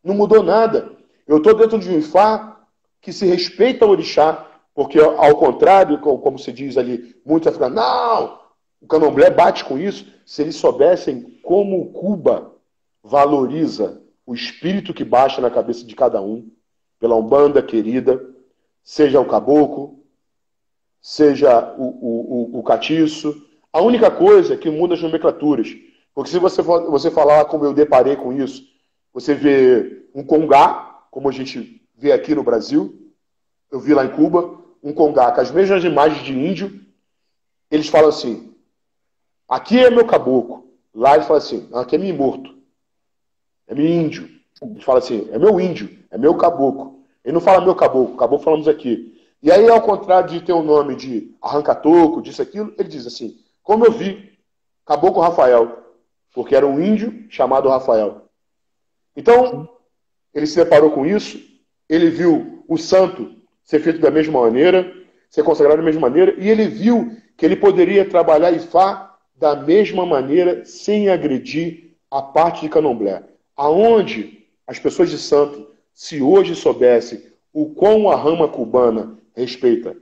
Speaker 2: Não mudou nada. Eu estou dentro de um Ifá que se respeita o orixá, porque ao contrário, como se diz ali, muitos africanos, não, o candomblé bate com isso. Se eles soubessem como Cuba valoriza o espírito que baixa na cabeça de cada um, pela umbanda querida, seja o caboclo, seja o catiço, a única coisa é que muda as nomenclaturas. Porque se você falar como eu deparei com isso, você vê um congá, como a gente vê aqui no Brasil, eu vi lá em Cuba, um congá com as mesmas imagens de índio, eles falam assim, aqui é meu caboclo, lá eles falam assim, aqui é meu morto. é meu índio. Ele fala assim, é meu índio, é meu caboclo. Ele não fala meu caboclo, caboclo falamos aqui. E aí, ao contrário de ter o nome de arranca-toco, disso, aquilo, ele diz assim, como eu vi, Caboclo Rafael, porque era um índio chamado Rafael. Então, ele se deparou com isso, ele viu o santo ser feito da mesma maneira, ser consagrado da mesma maneira, e ele viu que ele poderia trabalhar Ifá da mesma maneira, sem agredir a parte de Candomblé. Aonde as pessoas de santo, se hoje soubessem o quão a rama cubana respeita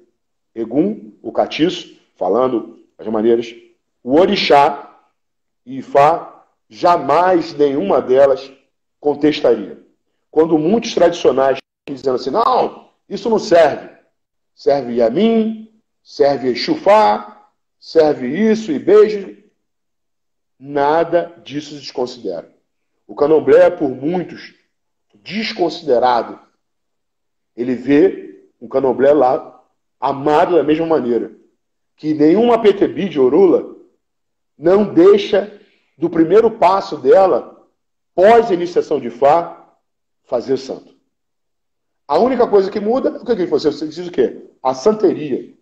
Speaker 2: Egum, o catiço, falando as maneiras, o orixá e Ifá, jamais nenhuma delas contestaria. Quando muitos tradicionais dizendo assim, não, isso não serve. Serve Yamin, serve Exufá, serve isso e beijo. Nada disso se desconsidera. O Candomblé é por muitos desconsiderado. Ele vê um Candomblé lá amado da mesma maneira. Que nenhuma PTB de Orula não deixa do primeiro passo dela, pós a iniciação de Fá, fazer o santo. A única coisa que muda é o que você diz o quê? A santeria.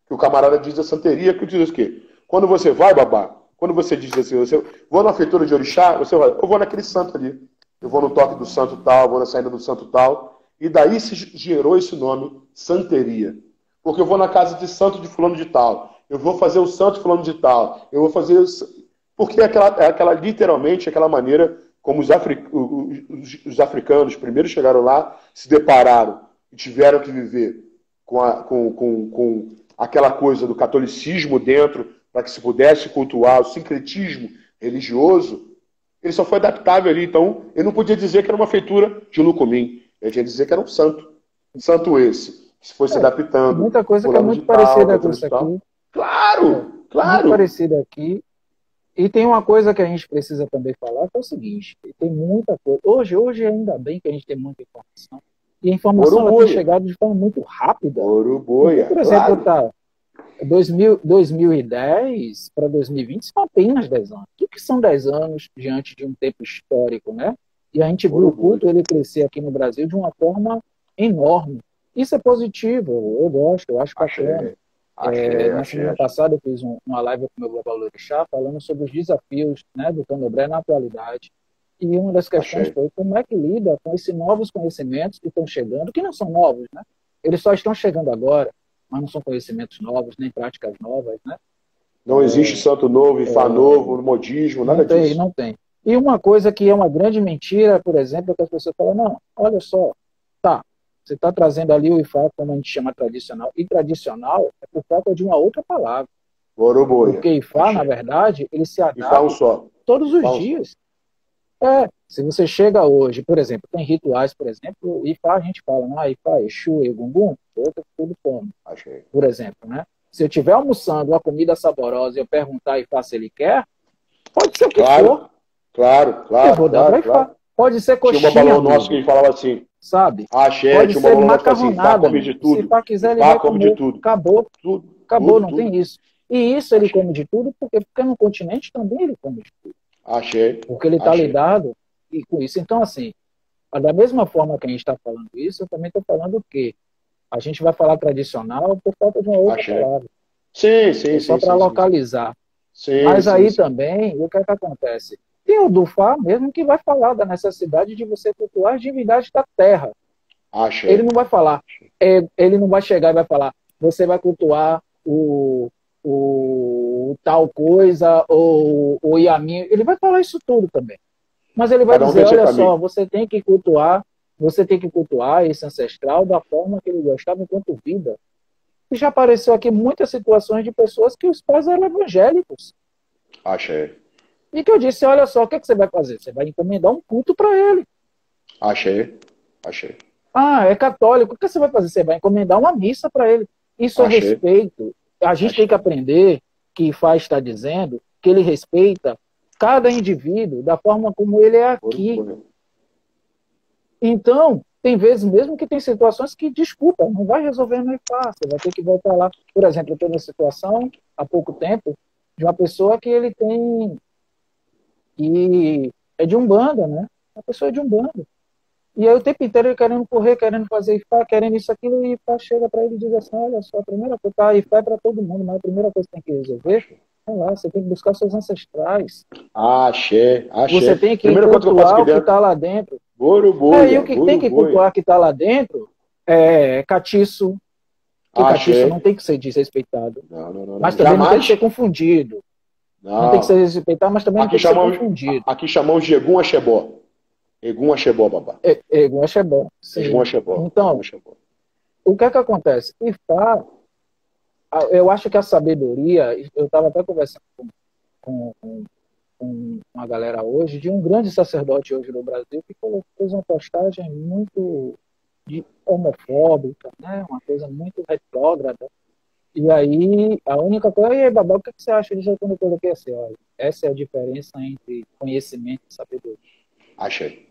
Speaker 2: Que o camarada diz a santeria, que diz o quê? Quando você vai, babá, quando você diz assim, você vou na feitura de orixá, você vai, eu vou naquele santo ali. Eu vou no toque do santo tal, vou na saída do santo tal. E daí se gerou esse nome, santeria. Porque eu vou na casa de santo de fulano de tal. Eu vou fazer o santo fulano de tal. Eu vou fazer... Porque é aquela literalmente, aquela maneira como os africanos primeiro chegaram lá, se depararam e tiveram que viver com aquela coisa do catolicismo dentro, para que se pudesse cultuar o sincretismo religioso, ele só foi adaptável ali. Então, ele não podia dizer que era uma feitura de Lucumim. Ele tinha que dizer que era um santo. Um santo esse, que se foi se adaptando.
Speaker 3: Muita coisa que é muito parecida com isso aqui.
Speaker 2: Claro, claro.
Speaker 3: Muito parecida aqui. E tem uma coisa que a gente precisa também falar, que é o seguinte, tem muita coisa. Hoje ainda bem que a gente tem muita informação. E a informação ela tem chegado de forma muito rápida.
Speaker 2: Urubuia,
Speaker 3: por exemplo, claro. 2010 para 2020 são apenas 10 anos. O que são 10 anos diante de um tempo histórico, né? E a gente viu o culto ele crescer aqui no Brasil de uma forma enorme. Isso é positivo, eu gosto, eu acho bacana. Na semana passada eu fiz uma live com o meu Global Orixá falando sobre os desafios, né, do Candomblé na atualidade. E uma das questões foi como é que lida com esses novos conhecimentos que estão chegando, que não são novos, né? Eles só estão chegando agora, mas não são conhecimentos novos, nem práticas novas, né?
Speaker 2: Não existe santo novo, Ifá novo, modismo, nada disso.
Speaker 3: Não tem. E uma coisa que é uma grande mentira, por exemplo, é que as pessoas falam, não, olha só, tá, você está trazendo ali o Ifá, como a gente chama tradicional, e tradicional é por falta de uma outra palavra. Porque Ifá, na verdade, ele se adapta todos os dias. Se você chega hoje, por exemplo, tem rituais, por exemplo, Ifá a gente fala, Ifá, Exu, Egungun, tudo come. Por exemplo, né? Se eu estiver almoçando uma comida saborosa e eu perguntar Ifá se ele quer, pode ser o que for.
Speaker 2: Claro.
Speaker 3: Eu vou dar para Ifá. Pode ser coxinha.
Speaker 2: Tinha um balão nosso que ele falava assim.
Speaker 3: Sabe?
Speaker 2: Pode ser macarronada. Assim, se
Speaker 3: Ifá quiser, ele vai comer. Acabou. Acabou, não tem isso. E isso ele come de tudo, porque no continente também ele come de tudo. Porque ele está lidado e com isso. Então, assim, da mesma forma que a gente está falando isso, eu também estou falando que a gente vai falar tradicional por falta de uma outra palavra.
Speaker 2: Sim.
Speaker 3: Só para localizar. Mas aí também, o que é que acontece? Tem o Dufá mesmo que vai falar da necessidade de você cultuar as divindades da terra. Ele não vai falar, ele não vai chegar e vai falar, você vai cultuar o tal coisa, ou o Yamin. Ele vai falar isso tudo também. Mas ele vai dizer, olha só, você tem que cultuar esse ancestral da forma que ele gostava enquanto vida. E já apareceu aqui muitas situações de pessoas que os pais eram evangélicos. E que eu disse, olha só, o que você vai fazer? Você vai encomendar um culto para ele. É católico. O que você vai fazer? Você vai encomendar uma missa para ele. Isso é respeito. A gente tem que aprender que Ifá está dizendo que ele respeita cada indivíduo da forma como ele é aqui. Então, tem vezes mesmo que tem situações que, desculpa, não vai resolver no Ifá. Você vai ter que voltar lá. Por exemplo, eu tenho uma situação, há pouco tempo, de uma pessoa que ele tem... E é de Umbanda, né? A pessoa é de Umbanda. E aí o tempo inteiro ele querendo correr, querendo fazer Ifá, querendo isso, aquilo, e Ifá chega para ele e diz assim, olha só, a primeira coisa, tá, Ifá é para todo mundo, mas a primeira coisa que tem que resolver é lá, você tem que buscar seus ancestrais.
Speaker 2: Axé.
Speaker 3: Você tem que
Speaker 2: Primeira coisa que eu faço
Speaker 3: cultuar
Speaker 2: aqui
Speaker 3: o que
Speaker 2: dentro.
Speaker 3: está lá dentro.
Speaker 2: Boroboia,
Speaker 3: E o que tem que cultuar que está lá dentro é catiço, que catiço não tem que ser desrespeitado.
Speaker 2: Não.
Speaker 3: Mas também não tem que ser confundido. Não tem que ser respeitado, mas também não tem que ser confundido.
Speaker 2: Aqui chamamos de Egum Axebó. Egum Axebó, babá.
Speaker 3: Egum Axebó.
Speaker 2: Egum Axebó.
Speaker 3: Então, o que é que acontece? Ifá, eu acho que a sabedoria, eu estava até conversando com uma galera hoje, de um grande sacerdote hoje no Brasil, que fez uma postagem muito homofóbica, né? Uma coisa muito retrógrada. E aí, a única coisa, e aí, Babá, o que você acha disso quando eu coloquei assim? Olha, essa é a diferença entre conhecimento e sabedoria.
Speaker 2: Achei.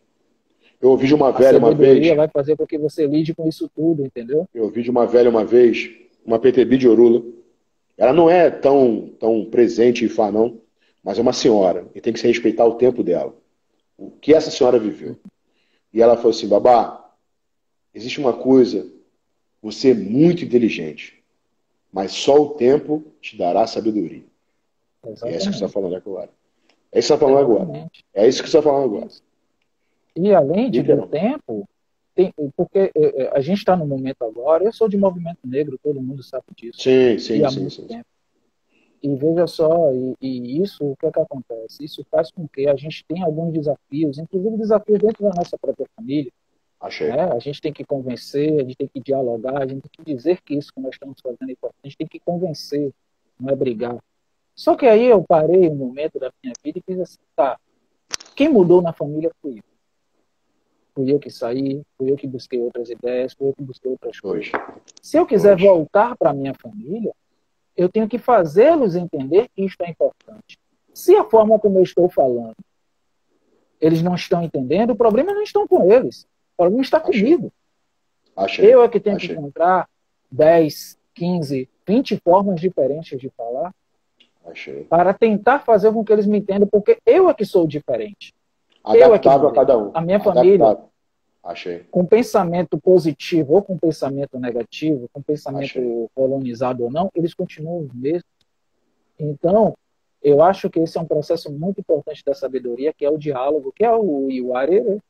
Speaker 2: Eu ouvi de uma velha uma vez. A sabedoria
Speaker 3: vai fazer com que você lide com isso tudo, entendeu?
Speaker 2: Eu ouvi de uma velha uma vez, uma PTB de Orula. Ela não é tão presente em Ifá, não, mas é uma senhora, e tem que se respeitar o tempo dela. O que essa senhora viveu. E ela falou assim, Babá, existe uma coisa, você é muito inteligente, mas só o tempo te dará sabedoria. Exatamente. É isso que você está falando agora. É isso que você está falando agora. É isso que você está falando agora.
Speaker 3: E além do tempo, porque a gente está no momento agora, eu sou de movimento negro, todo mundo sabe disso.
Speaker 2: Sim.
Speaker 3: Tempo. E veja só, e isso, o que é que acontece? Isso faz com que a gente tenha alguns desafios, inclusive desafios dentro da nossa própria família. Né? A gente tem que convencer, a gente tem que dialogar, a gente tem que dizer que isso que nós estamos fazendo é importante, a gente tem que convencer, não é brigar. Só que aí eu parei um momento da minha vida e fiz assim, tá, quem mudou na família fui eu. Fui eu que saí, fui eu que busquei outras ideias, fui eu que busquei outras coisas. Se eu quiser voltar para a minha família, eu tenho que fazê-los entender que isto é importante. Se a forma como eu estou falando, eles não estão entendendo, o problema não está com eles. O problema está comigo. Eu é que tenho que encontrar 10, 15, 20 formas diferentes de falar para tentar fazer com que eles me entendam, porque eu é que sou diferente.
Speaker 2: Adaptável a cada um.
Speaker 3: A minha família, com pensamento positivo ou com pensamento negativo, com pensamento colonizado ou não, eles continuam os mesmos. Então, eu acho que esse é um processo muito importante da sabedoria, que é o diálogo, que é o arerê.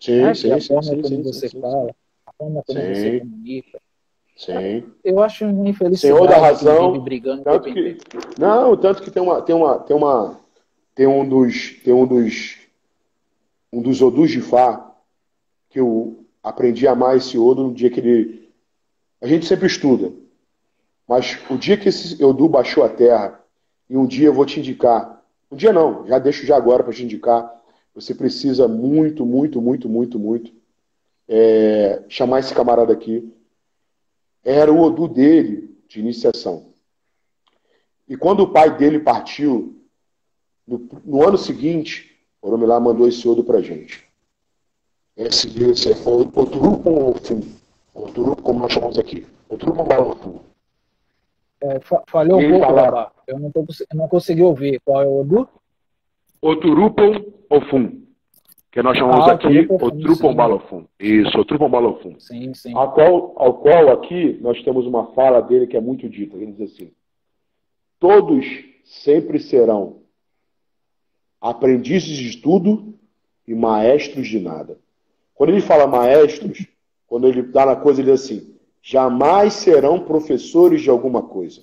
Speaker 3: A forma como você fala, a forma como você comunica. Eu acho uma infelicidade.
Speaker 2: Senhor da razão,
Speaker 3: brigando
Speaker 2: tanto que tem um dos Odus de Ifá, que eu aprendi a amar esse Odu no dia que ele... A gente sempre estuda, mas o dia que esse Odu baixou a terra, e um dia eu vou te indicar, um dia não, já deixo já agora para te indicar, você precisa muito chamar esse camarada aqui. Era o Odu dele, de iniciação. E quando o pai dele partiu, no ano seguinte, o Oromilá mandou esse Odu pra gente. Esse foi o Oturupon Ofum. Oturupon, como nós chamamos aqui. Oturupon Balofum.
Speaker 3: Falhou um pouco, Babá. Eu não consegui ouvir. Qual é o Odu?
Speaker 2: Oturupon Ofum. Que nós chamamos aqui Oturupon Balofum. Isso, Oturupon Balofum.
Speaker 3: Sim.
Speaker 2: Ao qual aqui nós temos uma fala dele que é muito dita. Ele diz assim: todos sempre serão aprendizes de tudo e maestros de nada. Quando ele fala maestros, quando ele dá na coisa, ele diz assim: jamais serão professores de alguma coisa.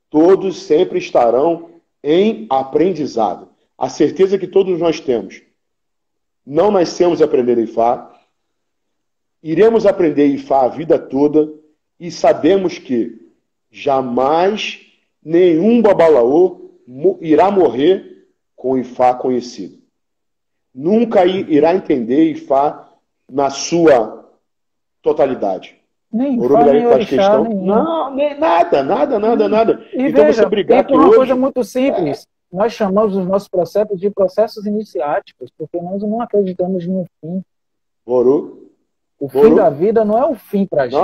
Speaker 2: Todos sempre estarão em aprendizado. A certeza que todos nós temos. Não nascemos aprendendo Ifá, iremos aprender Ifá a vida toda e sabemos que jamais nenhum babalaô irá morrer com Ifá conhecido. Nunca irá entender Ifá na sua totalidade.
Speaker 3: Nem Ifá, nem orixá,
Speaker 2: não, nem nada.
Speaker 3: E
Speaker 2: então
Speaker 3: veja,
Speaker 2: você brigar
Speaker 3: por uma coisa muito simples. Nós chamamos os nossos processos de processos iniciáticos, porque nós não acreditamos no fim. O fim da vida não é o fim para a gente.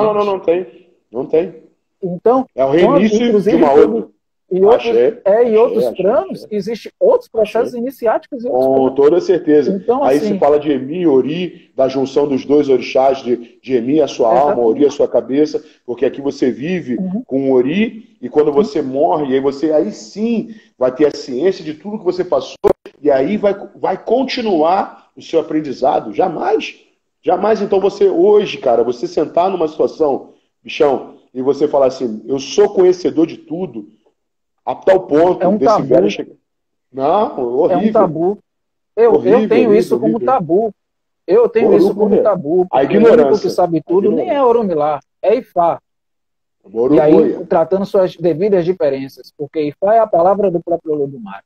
Speaker 2: Não tem.
Speaker 3: Então,
Speaker 2: é o reinício de uma outra.
Speaker 3: E outros,
Speaker 2: Achei,
Speaker 3: outros planos, existem outros processos iniciáticos.
Speaker 2: Com toda certeza.
Speaker 3: Então,
Speaker 2: aí
Speaker 3: assim,
Speaker 2: se fala de Emi, Ori, da junção dos dois orixás, de Emi a sua alma, Ori a sua cabeça, porque aqui você vive com Ori, e quando você morre, aí sim vai ter a ciência de tudo que você passou, e aí vai continuar o seu aprendizado. Jamais. Então você hoje, cara, você sentar numa situação, bichão, e você falar assim, eu sou conhecedor de tudo, a tal ponto desse velho chegar. Não, horrível.
Speaker 3: É um tabu. Eu tenho isso como tabu. Eu tenho isso como tabu.
Speaker 2: A ignorância.
Speaker 3: O único que sabe tudo nem é Oromilá, é Ifá. E aí, tratando suas devidas diferenças, porque Ifá é a palavra do próprio Olodumare.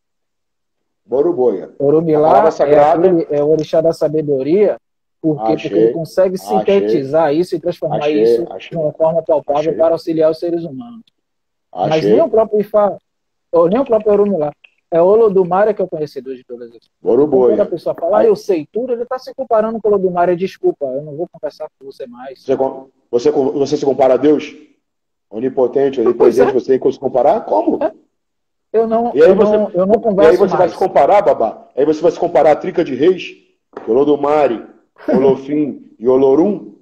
Speaker 2: Boroboia.
Speaker 3: Oromilá é o orixá da sabedoria, porque ele consegue sintetizar isso e transformar isso de uma forma palpável para auxiliar os seres humanos. Mas nem o próprio Ifá, ou nem o próprio Oromilá. É o Olodumare que é o conhecedor de todas as coisas.
Speaker 2: Boroboia.
Speaker 3: Quando a pessoa fala, eu sei tudo, ele está se comparando com o Olodumare. Desculpa, eu não vou conversar com você mais.
Speaker 2: Você se compara a Deus? Onipotente, onipresente, você tem que se comparar? Como?
Speaker 3: Eu não converso.
Speaker 2: E aí você vai se comparar, babá? Aí você vai se comparar a Tríca de Reis, Olodumare, Olofim e Olorum?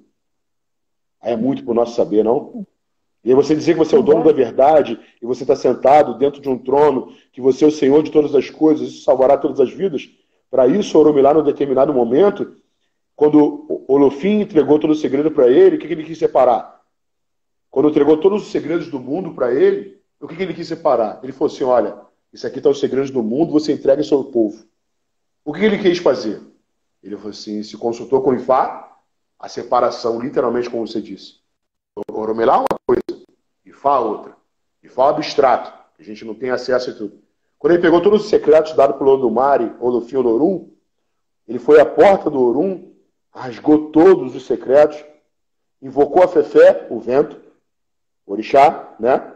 Speaker 2: É muito pro nosso saber, não? E aí você dizer que você é o dono da verdade, e você está sentado dentro de um trono, que você é o Senhor de todas as coisas, isso salvará todas as vidas. Para isso, Oromilá, num determinado momento, quando Olofim entregou todo o segredo para ele, o que ele quis separar? Quando entregou todos os segredos do mundo para ele, o que ele quis separar? Ele falou assim, olha, isso aqui está os segredos do mundo, você entrega isso ao povo. O que ele quis fazer? Ele falou assim, se consultou com o Ifá, a separação, literalmente, como você disse. Oromilá é uma coisa, Ifá outra. Ifá é abstrato, a gente não tem acesso a tudo. Quando ele pegou todos os secretos dados pelo Olodumare, Olofim, Olorum, ele foi à porta do Orum, rasgou todos os secretos, invocou a Fefé, o vento, o orixá, né?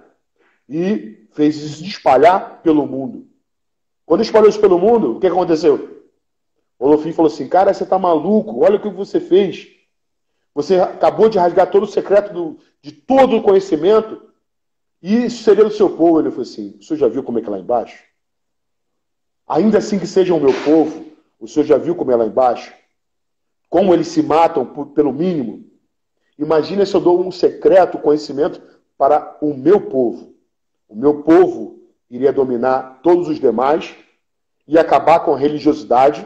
Speaker 2: E fez isso se espalhar pelo mundo. Quando espalhou isso pelo mundo, o que aconteceu? O Olofim falou assim, cara, você tá maluco, olha o que você fez. Você acabou de rasgar todo o secreto de todo o conhecimento, e isso seria do seu povo. Ele falou assim, o senhor já viu como é que é lá embaixo? Ainda assim que sejam o meu povo, o senhor já viu como é lá embaixo? Como eles se matam pelo mínimo? Imagina se eu dou um secreto conhecimento para o meu povo. O meu povo iria dominar todos os demais e acabar com a religiosidade.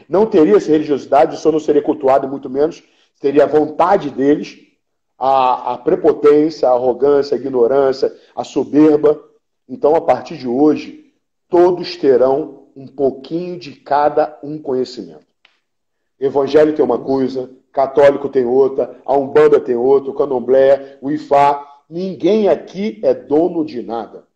Speaker 2: Não teria essa religiosidade, o senhor não seria cultuado, muito menos. Teria a vontade deles, a prepotência, a arrogância, a ignorância, a soberba. Então, a partir de hoje, todos terão um pouquinho de cada um conhecimento. Evangelho tem uma coisa, católico tem outra, a Umbanda tem outra, o Candomblé, o Ifá. Ninguém aqui é dono de nada.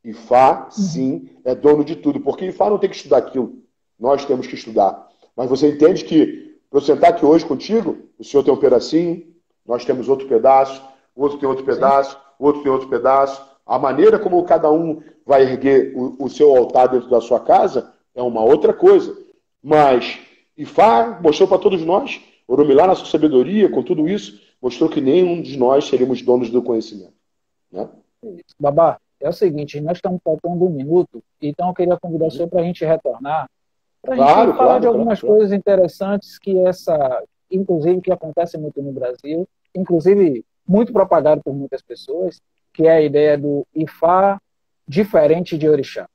Speaker 2: Ifá, sim, é dono de tudo, porque Ifá não tem que estudar aquilo. Nós temos que estudar. Mas você entende que, para eu sentar aqui hoje contigo, o senhor tem um pedacinho, nós temos outro pedaço, o outro tem outro pedaço, o outro tem outro pedaço. A maneira como cada um vai erguer o seu altar dentro da sua casa é uma outra coisa. Mas Ifá mostrou para todos nós, Oromilá, na sua sabedoria, com tudo isso, mostrou que nenhum de nós seríamos donos do conhecimento. Né?
Speaker 3: Babá, é o seguinte, nós estamos faltando 1 minuto, então eu queria convidar o senhor para a gente retornar, para a gente falar de algumas coisas interessantes inclusive, que acontecem muito no Brasil, inclusive muito propagado por muitas pessoas, que é a ideia do Ifá diferente de Orixá.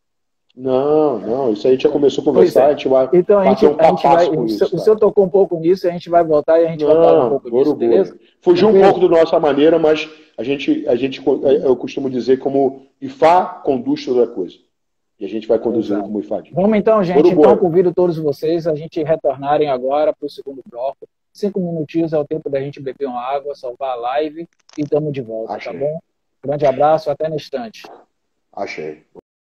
Speaker 2: Não, isso aí a gente já começou a conversar, a gente vai
Speaker 3: então, a gente vai, com isso. O senhor tocou um pouco nisso, a gente vai voltar e a gente vai falar um pouco disso, beleza?
Speaker 2: Fugiu um pouco da nossa maneira, mas eu costumo dizer como Ifá conduz toda a coisa. E a gente vai conduzindo como Ifá.
Speaker 3: Vamos então, gente. Então, convido todos vocês a gente retornarem agora para o segundo bloco. 5 minutinhos é o tempo da gente beber uma água, salvar a live e estamos de volta, tá bom? Grande abraço, até no instante.
Speaker 2: Achei.